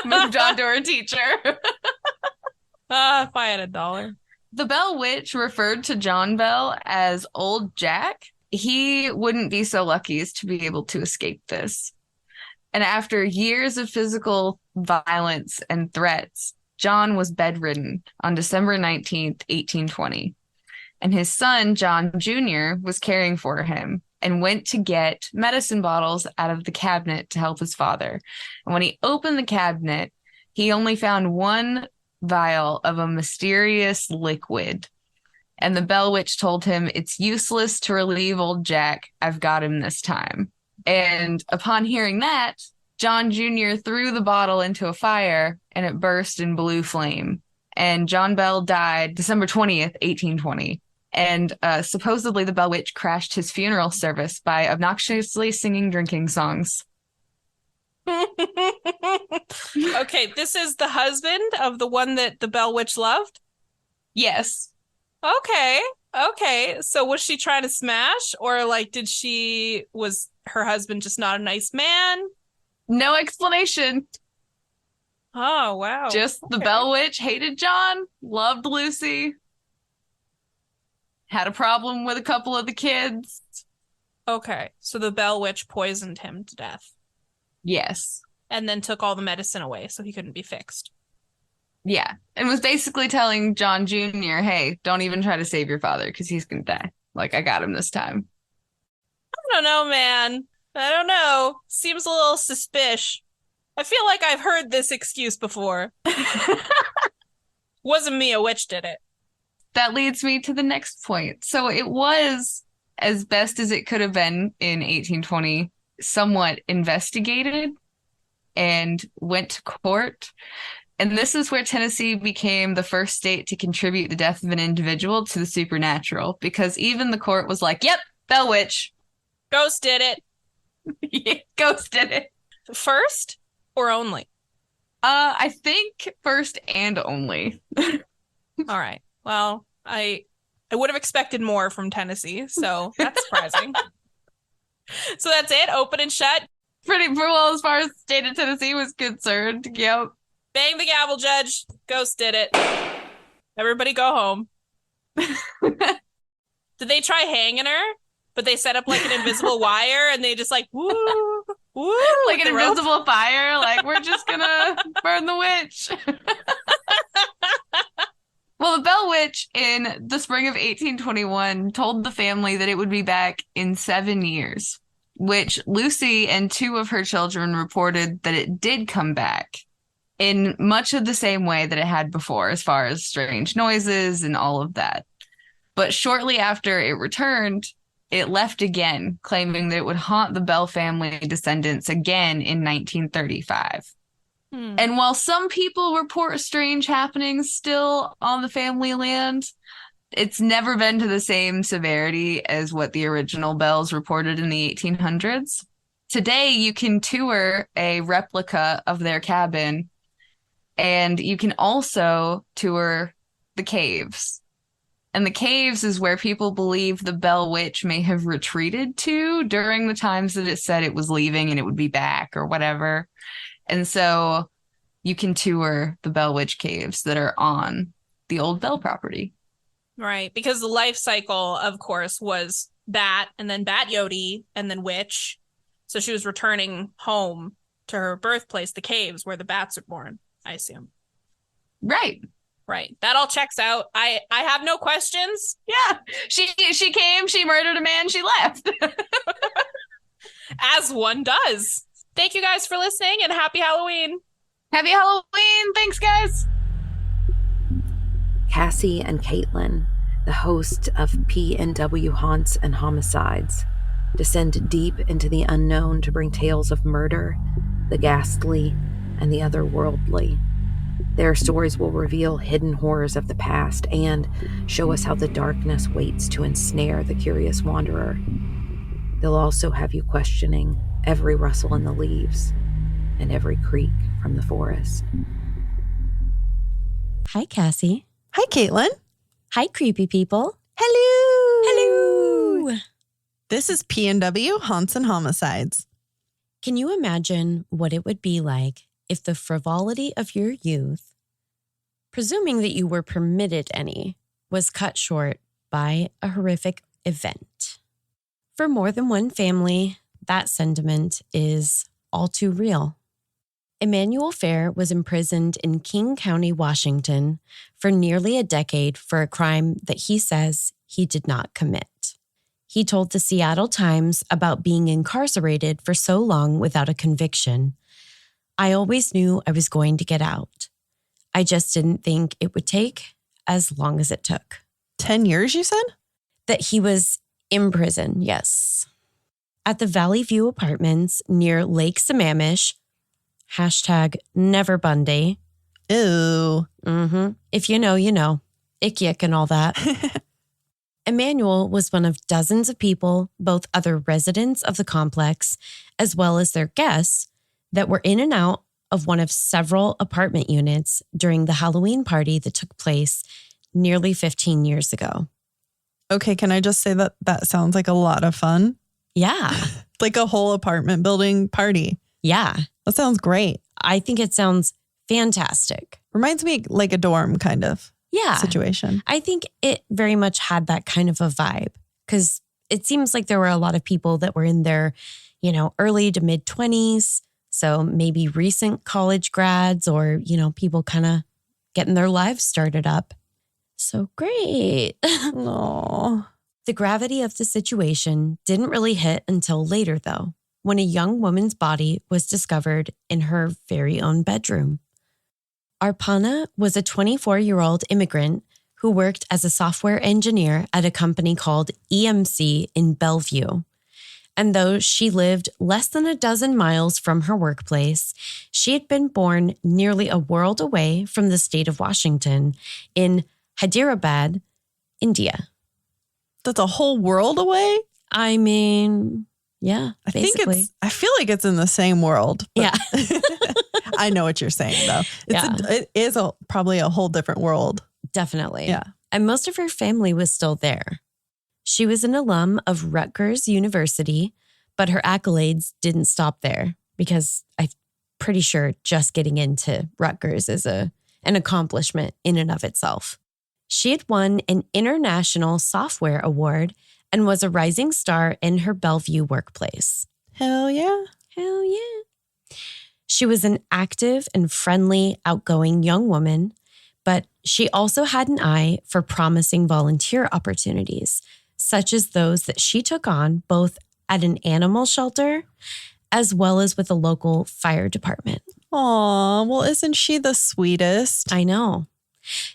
moved on to her teacher. If I had $1. The Bell Witch referred to John Bell as Old Jack. He wouldn't be so lucky as to be able to escape this. And after years of physical violence and threats, John was bedridden on December 19th, 1820. And his son, John Jr., was caring for him and went to get medicine bottles out of the cabinet to help his father. And when he opened the cabinet, he only found one vial of a mysterious liquid. And the Bell Witch told him, "It's useless to relieve old Jack. I've got him this time." And upon hearing that, John Jr. threw the bottle into a fire and it burst in blue flame. And John Bell died December 20th, 1820. And supposedly the Bell Witch crashed his funeral service by obnoxiously singing drinking songs. Okay, this is the husband of the one that the Bell Witch loved? Yes. Okay. Okay, so was she trying to smash, or like was her husband just not a nice man? No explanation. Oh, wow. Just the Bell Witch hated John, loved Lucy, had a problem with a couple of the kids. Okay, so the Bell Witch poisoned him to death. Yes. And then took all the medicine away so he couldn't be fixed. Yeah, and was basically telling John Jr., hey, don't even try to save your father because he's going to die. Like, I got him this time. I don't know, man. I don't know. Seems a little suspicious. I feel like I've heard this excuse before. Wasn't me, a witch did it. That leads me to the next point. So it was, as best as it could have been in 1820, somewhat investigated and went to court. And this is where Tennessee became the first state to contribute the death of an individual to the supernatural, because even the court was like, yep, Bell Witch. Ghost did it. Yeah, Ghost did it. First or only? I think first and only. All right. Well, I would have expected more from Tennessee, so that's surprising. So that's it? Open and shut? Pretty well as far as the state of Tennessee was concerned. Yep. Bang the gavel, Judge. Ghost did it. Everybody go home. Did they try hanging her? But they set up like an invisible wire and they just like, woo, woo. Like an invisible fire. Like, we're just gonna burn the witch. Well, the Bell Witch in the spring of 1821 told the family that it would be back in 7 years, which Lucy and 2 of her children reported that it did come back in much of the same way that it had before, as far as strange noises and all of that. But shortly after it returned, it left again, claiming that it would haunt the Bell family descendants again in 1935. And while some people report strange happenings still on the family land, it's never been to the same severity as what the original Bells reported in the 1800s. Today, you can tour a replica of their cabin, and you can also tour the caves. And the caves is where people believe the Bell Witch may have retreated to during the times that it said it was leaving and it would be back or whatever. And so you can tour the Bell Witch caves that are on the old Bell property. Right, because the life cycle, of course, was bat and then bat yodi and then witch. So she was returning home to her birthplace, the caves where the bats are born, I assume. Right. Right. That all checks out. I have no questions. Yeah. She came, she murdered a man, she left. As one does. Thank you guys for listening and happy Halloween. Happy Halloween. Thanks, guys. Cassie and Caitlin, the hosts of P&W Haunts and Homicides, descend deep into the unknown to bring tales of murder, the ghastly, and the otherworldly. Their stories will reveal hidden horrors of the past and show us how the darkness waits to ensnare the curious wanderer. They'll also have you questioning every rustle in the leaves and every creak from the forest. Hi, Cassie. Hi, Caitlin. Hi, creepy people. Hello. Hello. This is P&W Haunts and Homicides. Can you imagine what it would be like if the frivolity of your youth, presuming that you were permitted any, was cut short by a horrific event? For more than one family, that sentiment is all too real. Emmanuel Fair was imprisoned in King County, Washington, for nearly a decade for a crime that he says he did not commit. He told the Seattle Times about being incarcerated for so long without a conviction. I always knew I was going to get out. I just didn't think it would take as long as it took. 10 years, you said? That he was in prison, yes. At the Valley View Apartments near Lake Sammamish, #Never Bundy. Ew. If you know, you know. Ick yick and all that. Emmanuel was one of dozens of people, both other residents of the complex, as well as their guests, that were in and out of one of several apartment units during the Halloween party that took place nearly 15 years ago. Okay, can I just say that sounds like a lot of fun? Yeah. Like a whole apartment building party. Yeah. That sounds great. I think it sounds fantastic. Reminds me like a dorm kind of situation. I think it very much had that kind of a vibe because it seems like there were a lot of people that were in their, early to mid 20s. So maybe recent college grads or, people kind of getting their lives started up. So great. Aww. The gravity of the situation didn't really hit until later, though, when a young woman's body was discovered in her very own bedroom. Arpana was a 24-year-old immigrant who worked as a software engineer at a company called EMC in Bellevue. And though she lived less than a dozen miles from her workplace, she had been born nearly a world away from the state of Washington in Hyderabad, India. That's a whole world away? I mean, yeah, basically. I feel like it's in the same world. Yeah. I know what you're saying, though. It is probably a whole different world. Definitely. Yeah. And most of her family was still there. She was an alum of Rutgers University, but her accolades didn't stop there because I'm pretty sure just getting into Rutgers is an accomplishment in and of itself. She had won an international software award and was a rising star in her Bellevue workplace. Hell yeah. Hell yeah. She was an active and friendly, outgoing young woman, but she also had an eye for promising volunteer opportunities, such as those that she took on both at an animal shelter as well as with a local fire department. Aw, well, isn't she the sweetest? I know.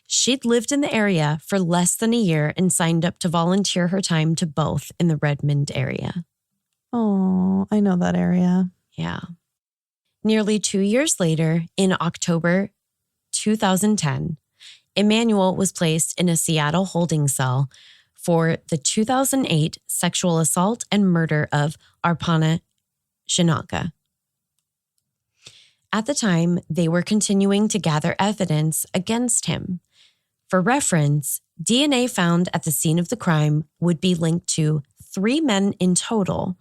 She'd lived in the area for less than a year and signed up to volunteer her time to both in the Redmond area. Oh, I know that area. Yeah. Nearly 2 years later, in October 2010, Emmanuel was placed in a Seattle holding cell for the 2008 sexual assault and murder of Arpana Shinaka. At the time, they were continuing to gather evidence against him. For reference, DNA found at the scene of the crime would be linked to 3 men in total,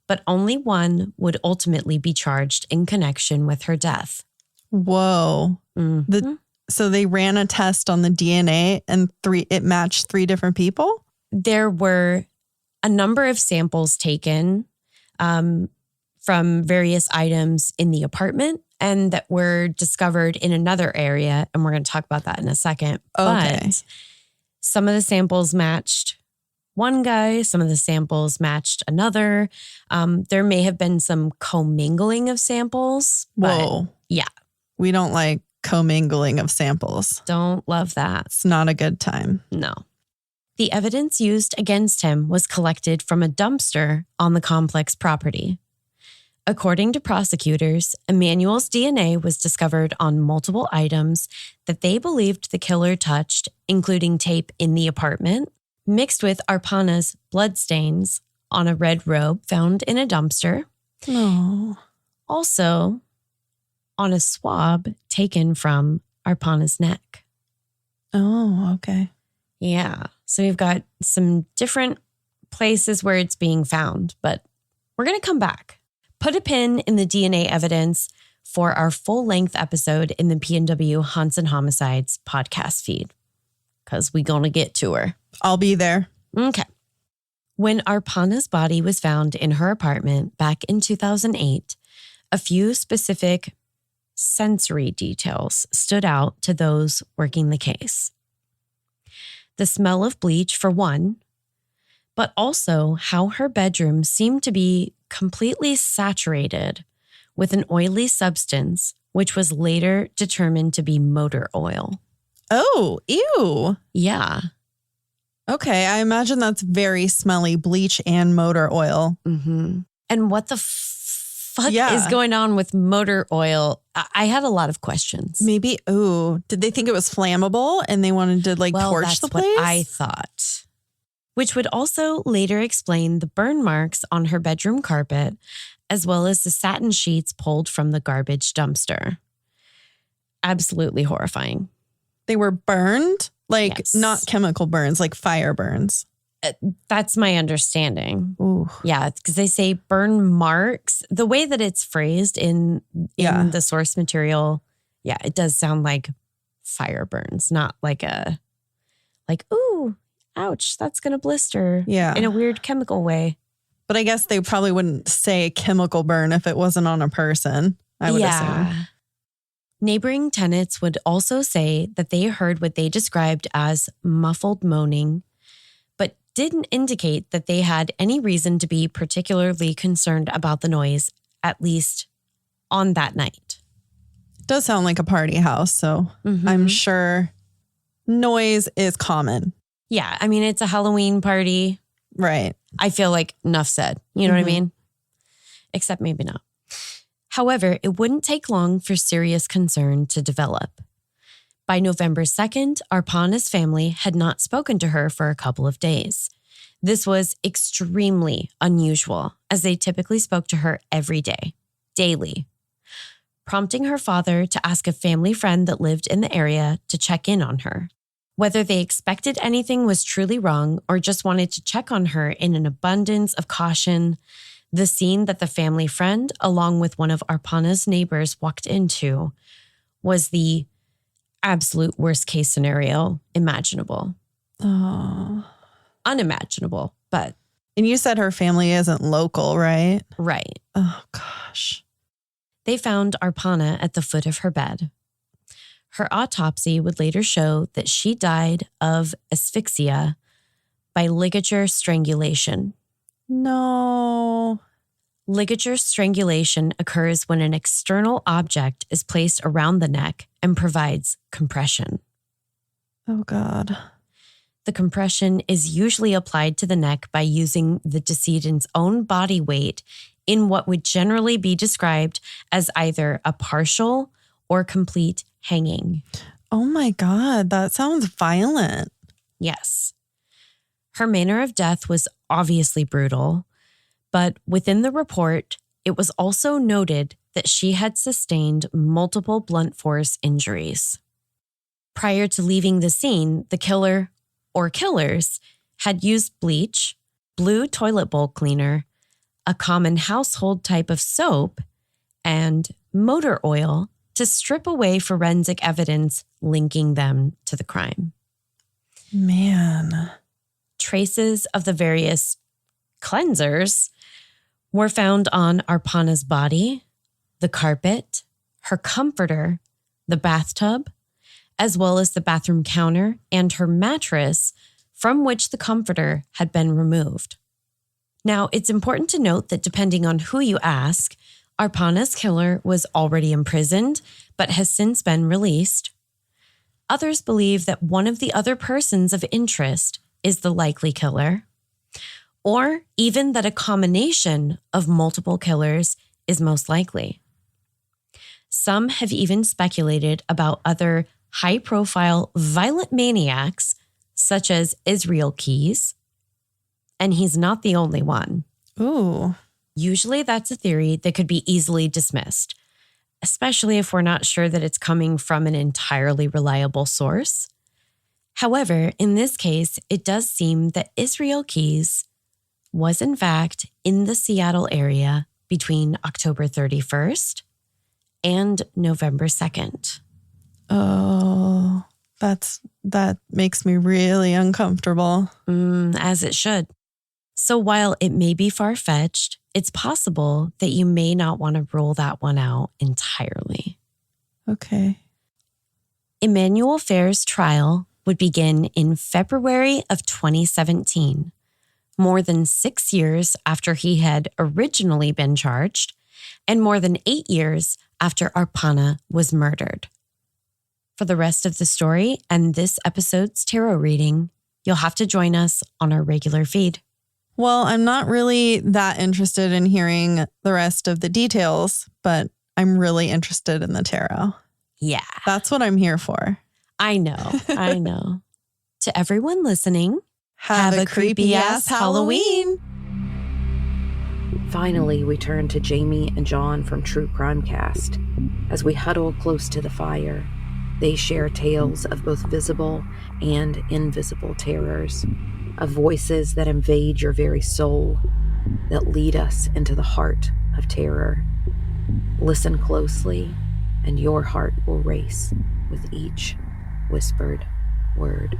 but only one would ultimately be charged in connection with her death. Whoa. Mm-hmm. So they ran a test on the DNA and it matched 3 different people? There were a number of samples taken from various items in the apartment and that were discovered in another area. And we're going to talk about that in a second. Okay. But some of the samples matched one guy. Some of the samples matched another. There may have been some commingling of samples. Whoa. Yeah. We don't like commingling of samples. Don't love that. It's not a good time. No. The evidence used against him was collected from a dumpster on the complex property. According to prosecutors, Emmanuel's DNA was discovered on multiple items that they believed the killer touched, including tape in the apartment, mixed with Arpana's bloodstains on a red robe found in a dumpster. Oh. Also, on a swab taken from Arpana's neck. Oh, okay. Yeah. So we've got some different places where it's being found, but we're going to come back. Put a pin in the DNA evidence for our full-length episode in the PNW Haunts and Homicides podcast feed, because we're going to get to her. I'll be there. Okay. When Arpana's body was found in her apartment back in 2008, a few specific sensory details stood out to those working the case. The smell of bleach, for one, but also how her bedroom seemed to be completely saturated with an oily substance, which was later determined to be motor oil. Oh, ew. Yeah. Okay, I imagine that's very smelly, bleach and motor oil. Mm-hmm. And what the fuck is going on with motor oil? I had a lot of questions. Maybe, did they think it was flammable and they wanted to torch the place? That's what I thought. Which would also later explain the burn marks on her bedroom carpet, as well as the satin sheets pulled from the garbage dumpster. Absolutely horrifying. They were burned? Yes. Not chemical burns, like fire burns. That's my understanding. Ooh. Yeah, because they say burn marks. The way that it's phrased in the source material, it does sound like fire burns, not like ooh, ouch, that's going to blister. Yeah. In a weird chemical way. But I guess they probably wouldn't say chemical burn if it wasn't on a person, I would assume. Neighboring tenants would also say that they heard what they described as muffled moaning, but didn't indicate that they had any reason to be particularly concerned about the noise, at least on that night. It does sound like a party house, so I'm sure noise is common. Yeah, I mean, it's a Halloween party. Right. I feel like enough said. You know what I mean? Except maybe not. However, it wouldn't take long for serious concern to develop. By November 2nd, Arpana's family had not spoken to her for a couple of days. This was extremely unusual, as they typically spoke to her every day, daily, prompting her father to ask a family friend that lived in the area to check in on her. Whether they expected anything was truly wrong or just wanted to check on her in an abundance of caution, the scene that the family friend, along with one of Arpana's neighbors, walked into was the absolute worst case scenario imaginable. Oh. Unimaginable, but. And you said her family isn't local, right? Right. Oh, gosh. They found Arpana at the foot of her bed. Her autopsy would later show that she died of asphyxia by ligature strangulation. No. Ligature strangulation occurs when an external object is placed around the neck and provides compression. Oh, God. The compression is usually applied to the neck by using the decedent's own body weight in what would generally be described as either a partial or complete hanging. Oh, my God. That sounds violent. Yes. Her manner of death was obviously brutal, but within the report, it was also noted that she had sustained multiple blunt force injuries. Prior to leaving the scene, the killer or killers had used bleach, blue toilet bowl cleaner, a common household type of soap, and motor oil to strip away forensic evidence linking them to the crime. Man. Traces of the various cleansers were found on Arpana's body, the carpet, her comforter, the bathtub, as well as the bathroom counter and her mattress from which the comforter had been removed. Now, it's important to note that depending on who you ask, Arpana's killer was already imprisoned, but has since been released. Others believe that one of the other persons of interest is the likely killer, or even that a combination of multiple killers is most likely. Some have even speculated about other high-profile violent maniacs, such as Israel Keyes, and he's not the only one. Ooh. Usually that's a theory that could be easily dismissed, especially if we're not sure that it's coming from an entirely reliable source. However, in this case, it does seem that Israel Keyes was in fact in the Seattle area between October 31st and November 2nd. Oh, that makes me really uncomfortable. As it should. So while it may be far-fetched, it's possible that you may not want to rule that one out entirely. Okay. Emmanuel Fair's trial would begin in February of 2017, more than 6 years after he had originally been charged, and more than 8 years after Arpana was murdered. For the rest of the story and this episode's tarot reading, you'll have to join us on our regular feed. Well, I'm not really that interested in hearing the rest of the details, but I'm really interested in the tarot. Yeah. That's what I'm here for. I know. I know. To everyone listening, have a creepy ass Halloween. Finally, we turn to Jamie and John from True Crime Cast. As we huddle close to the fire, they share tales of both visible and invisible terrors, of voices that invade your very soul, that lead us into the heart of terror. Listen closely, and your heart will race with each whispered word.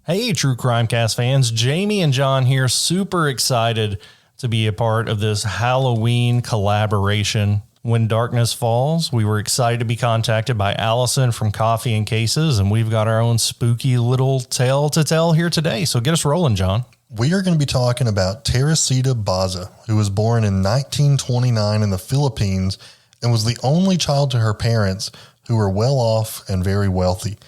Hey, True Crime Cast fans, Jamie and John here, super excited to be a part of this Halloween collaboration. When Darkness Falls, we were excited to be contacted by Allison from Coffee and Cases, and we've got our own spooky little tale to tell here today. So get us rolling, John. We are going to be talking about Teresita Baza, who was born in 1929 in the Philippines and was the only child to her parents who were well off and very wealthy.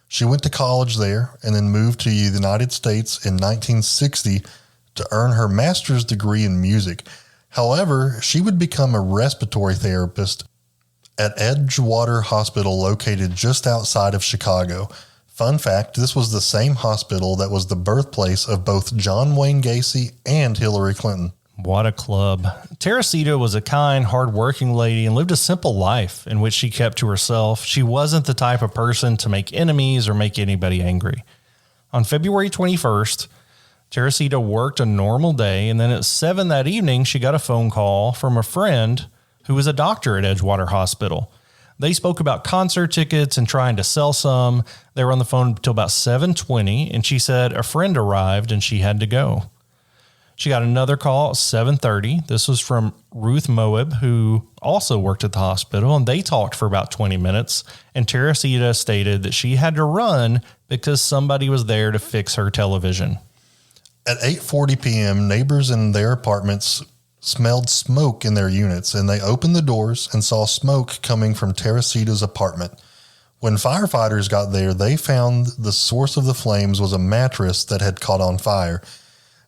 She went to college there and then moved to the United States in 1960 to earn her master's degree in music. However, she would become a respiratory therapist at Edgewater Hospital located just outside of Chicago. Fun fact, this was the same hospital that was the birthplace of both John Wayne Gacy and Hillary Clinton. What a club. Teresita was a kind, hardworking lady and lived a simple life in which she kept to herself. She wasn't the type of person to make enemies or make anybody angry. On February 21st, Teresita worked a normal day, and then at 7 that evening, she got a phone call from a friend who was a doctor at Edgewater Hospital. They spoke about concert tickets and trying to sell some. They were on the phone until about 7:20, and she said a friend arrived and she had to go. She got another call at 7:30. This was from Ruth Moab, who also worked at the hospital, and they talked for about 20 minutes. And Teresita stated that she had to run because somebody was there to fix her television. At 8:40 p.m., neighbors in their apartments smelled smoke in their units, and they opened the doors and saw smoke coming from Teresita's apartment. When firefighters got there, they found the source of the flames was a mattress that had caught on fire.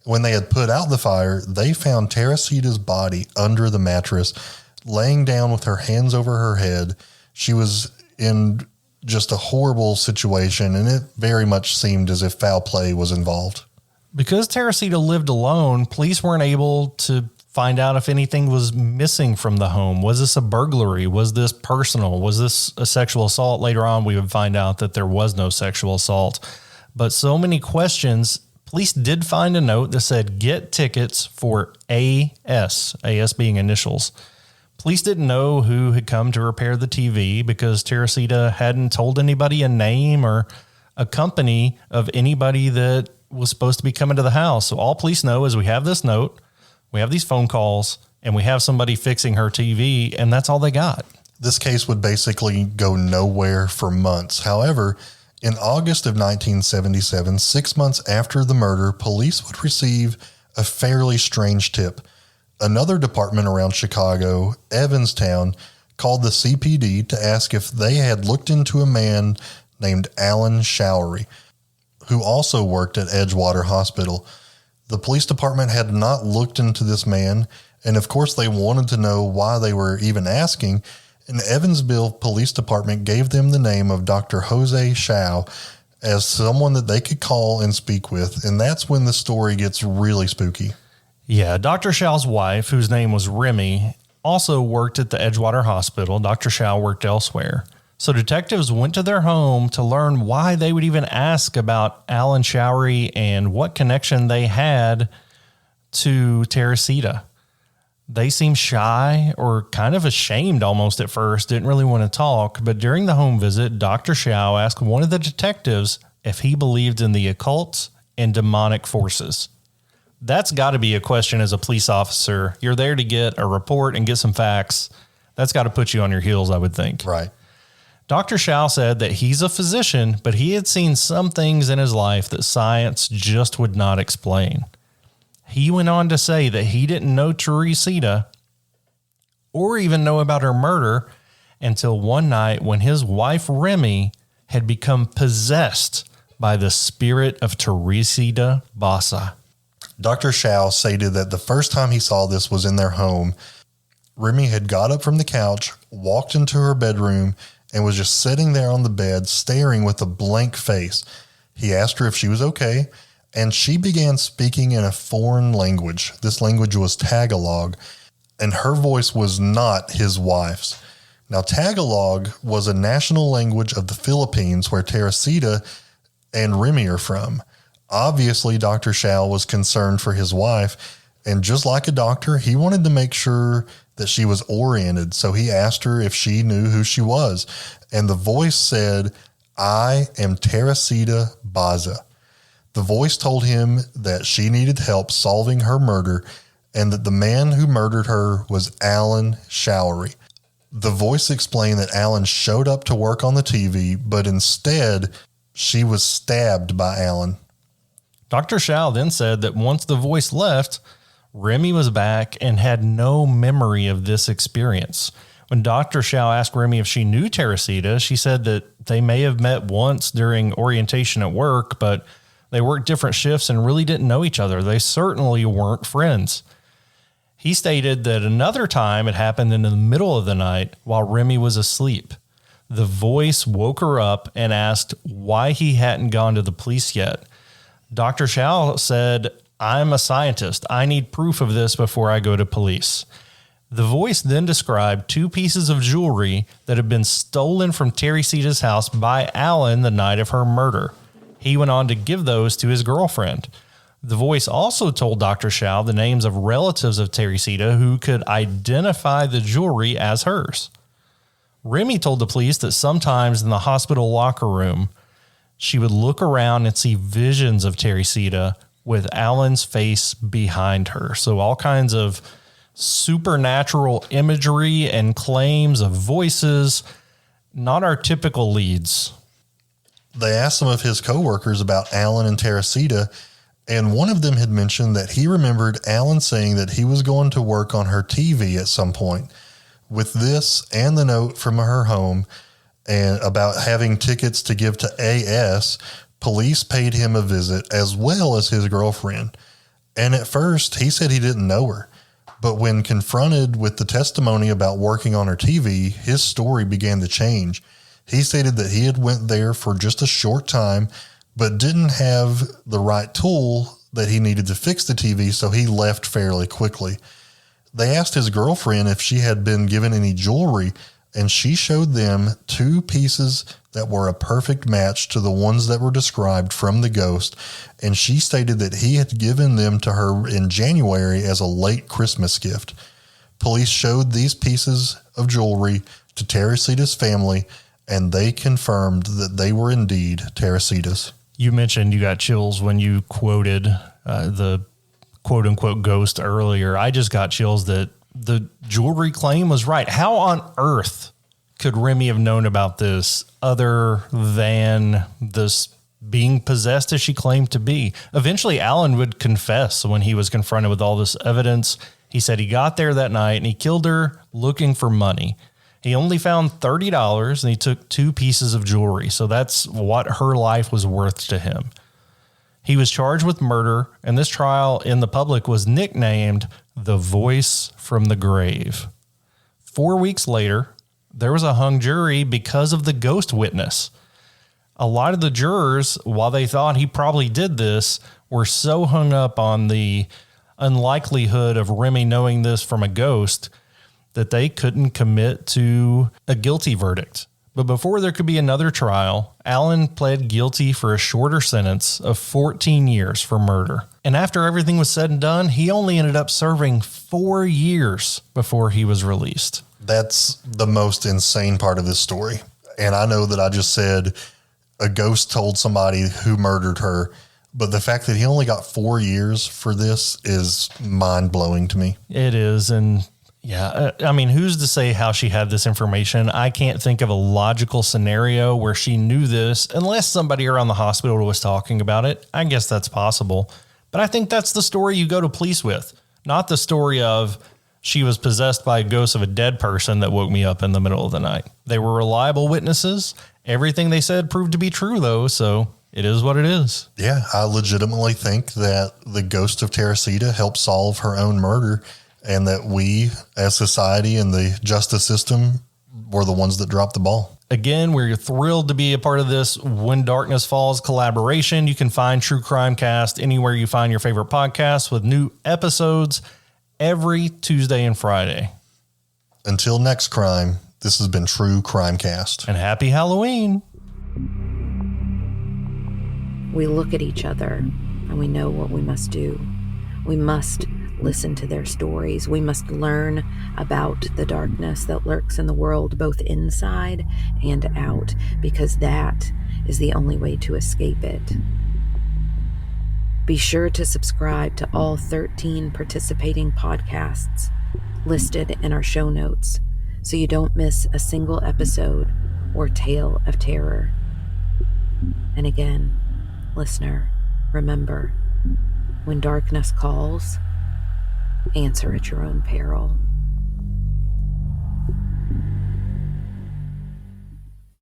When they had put out the fire, they found Teresita's body under the mattress, laying down with her hands over her head. She was in just a horrible situation, and it very much seemed as if foul play was involved. Because Teresita lived alone, police weren't able to find out if anything was missing from the home. Was this a burglary? Was this personal? Was this a sexual assault? Later on, we would find out that there was no sexual assault. But so many questions. Police did find a note that said, get tickets for AS being initials. Police didn't know who had come to repair the TV because Teresita hadn't told anybody a name or a company of anybody that was supposed to be coming to the house. So all police know is we have this note, we have these phone calls, and we have somebody fixing her TV, and that's all they got. This case would basically go nowhere for months. However, in August of 1977, 6 months after the murder, police would receive a fairly strange tip. Another department around Chicago, Evanstown, called the CPD to ask if they had looked into a man named Alan Showery, who also worked at Edgewater Hospital. The police department had not looked into this man, and of course they wanted to know why they were even asking. And Evansville Police Department gave them the name of Dr. Jose Shao as someone that they could call and speak with. And that's when the story gets really spooky. Yeah, Dr. Shao's wife, whose name was Remy, also worked at the Edgewater Hospital. Dr. Shao worked elsewhere. So detectives went to their home to learn why they would even ask about Alan Showery and what connection they had to Teresita. They seemed shy or kind of ashamed almost at first, didn't really want to talk. But during the home visit, Dr. Shao asked one of the detectives if he believed in the occult and demonic forces. That's got to be a question as a police officer. You're there to get a report and get some facts. That's got to put you on your heels, I would think. Right. Dr. Shao said that he's a physician, but he had seen some things in his life that science just would not explain. He went on to say that he didn't know Teresita or even know about her murder until one night when his wife Remy had become possessed by the spirit of Teresita Baza. Dr. Shao stated that the first time he saw this was in their home. Remy had got up from the couch, walked into her bedroom, and was just sitting there on the bed, staring with a blank face. He asked her if she was okay, and she began speaking in a foreign language. This language was Tagalog, and her voice was not his wife's. Now, Tagalog was a national language of the Philippines where Teresita and Remy are from. Obviously, Dr. Shao was concerned for his wife, and just like a doctor, he wanted to make sure that she was oriented. So he asked her if she knew who she was. And the voice said, "I am Teresita Baza." The voice told him that she needed help solving her murder and that the man who murdered her was Alan Showery. The voice explained that Alan showed up to work on the TV, but instead she was stabbed by Alan. Dr. Shao then said that once the voice left, Remy was back and had no memory of this experience. When Dr. Shao asked Remy if she knew Teresita, she said that they may have met once during orientation at work, but they worked different shifts and really didn't know each other. They certainly weren't friends. He stated that another time it happened in the middle of the night while Remy was asleep. The voice woke her up and asked why he hadn't gone to the police yet. Dr. Shao said, "I'm a scientist. I need proof of this before I go to police." The voice then described 2 pieces of jewelry that had been stolen from Teresita's house by Alan the night of her murder. He went on to give those to his girlfriend. The voice also told Dr. Shao the names of relatives of Teresita who could identify the jewelry as hers. Remy told the police that sometimes in the hospital locker room, she would look around and see visions of Teresita with Alan's face behind her. So all kinds of supernatural imagery and claims of voices, not our typical leads. They asked some of his coworkers about Alan and Teresita, and one of them had mentioned that he remembered Alan saying that he was going to work on her TV at some point. With this and the note from her home and about having tickets to give to AS, police paid him a visit as well as his girlfriend. And at first, he said he didn't know her. But when confronted with the testimony about working on her TV, his story began to change. He stated that he had went there for just a short time, but didn't have the right tool that he needed to fix the TV, so he left fairly quickly. They asked his girlfriend if she had been given any jewelry, and she showed them 2 pieces that were a perfect match to the ones that were described from the ghost, and she stated that he had given them to her in January as a late Christmas gift. Police showed these pieces of jewelry to Teresita's family, and they confirmed that they were indeed Teresita's. You mentioned you got chills when you quoted the quote-unquote ghost earlier. I just got chills that the jewelry claim was right. How on earth could Remy have known about this other than this being possessed as she claimed to be? Eventually, Alan would confess when he was confronted with all this evidence. He said he got there that night and he killed her looking for money. He only found $30 and he took 2 pieces of jewelry. So that's what her life was worth to him. He was charged with murder, and this trial in the public was nicknamed The Voice from the Grave. 4 weeks later, there was a hung jury because of the ghost witness. A lot of the jurors, while they thought he probably did this, were so hung up on the unlikelihood of Remy knowing this from a ghost that they couldn't commit to a guilty verdict. But before there could be another trial, Alan pled guilty for a shorter sentence of 14 years for murder. And after everything was said and done, he only ended up serving 4 years before he was released. That's the most insane part of this story. And I know that I just said a ghost told somebody who murdered her, but the fact that he only got 4 years for this is mind-blowing to me. It is. And yeah, I mean, who's to say how she had this information? I can't think of a logical scenario where she knew this unless somebody around the hospital was talking about it. I guess that's possible. But I think that's the story you go to police with, not the story of she was possessed by a ghost of a dead person that woke me up in the middle of the night. They were reliable witnesses. Everything they said proved to be true, though, so it is what it is. Yeah, I legitimately think that the ghost of Teresita helped solve her own murder, and that we, as society and the justice system, were the ones that dropped the ball. Again, we're thrilled to be a part of this When Darkness Falls collaboration. You can find True Crime Cast anywhere you find your favorite podcasts, with new episodes every Tuesday and Friday. Until next crime, this has been True Crime Cast. And happy Halloween. We look at each other and we know what we must do. We must listen to their stories. We must learn about the darkness that lurks in the world, both inside and out, because that is the only way to escape it. Be sure to subscribe to all 13 participating podcasts listed in our show notes so you don't miss a single episode or tale of terror. And again, listener, remember, when darkness calls, answer at your own peril.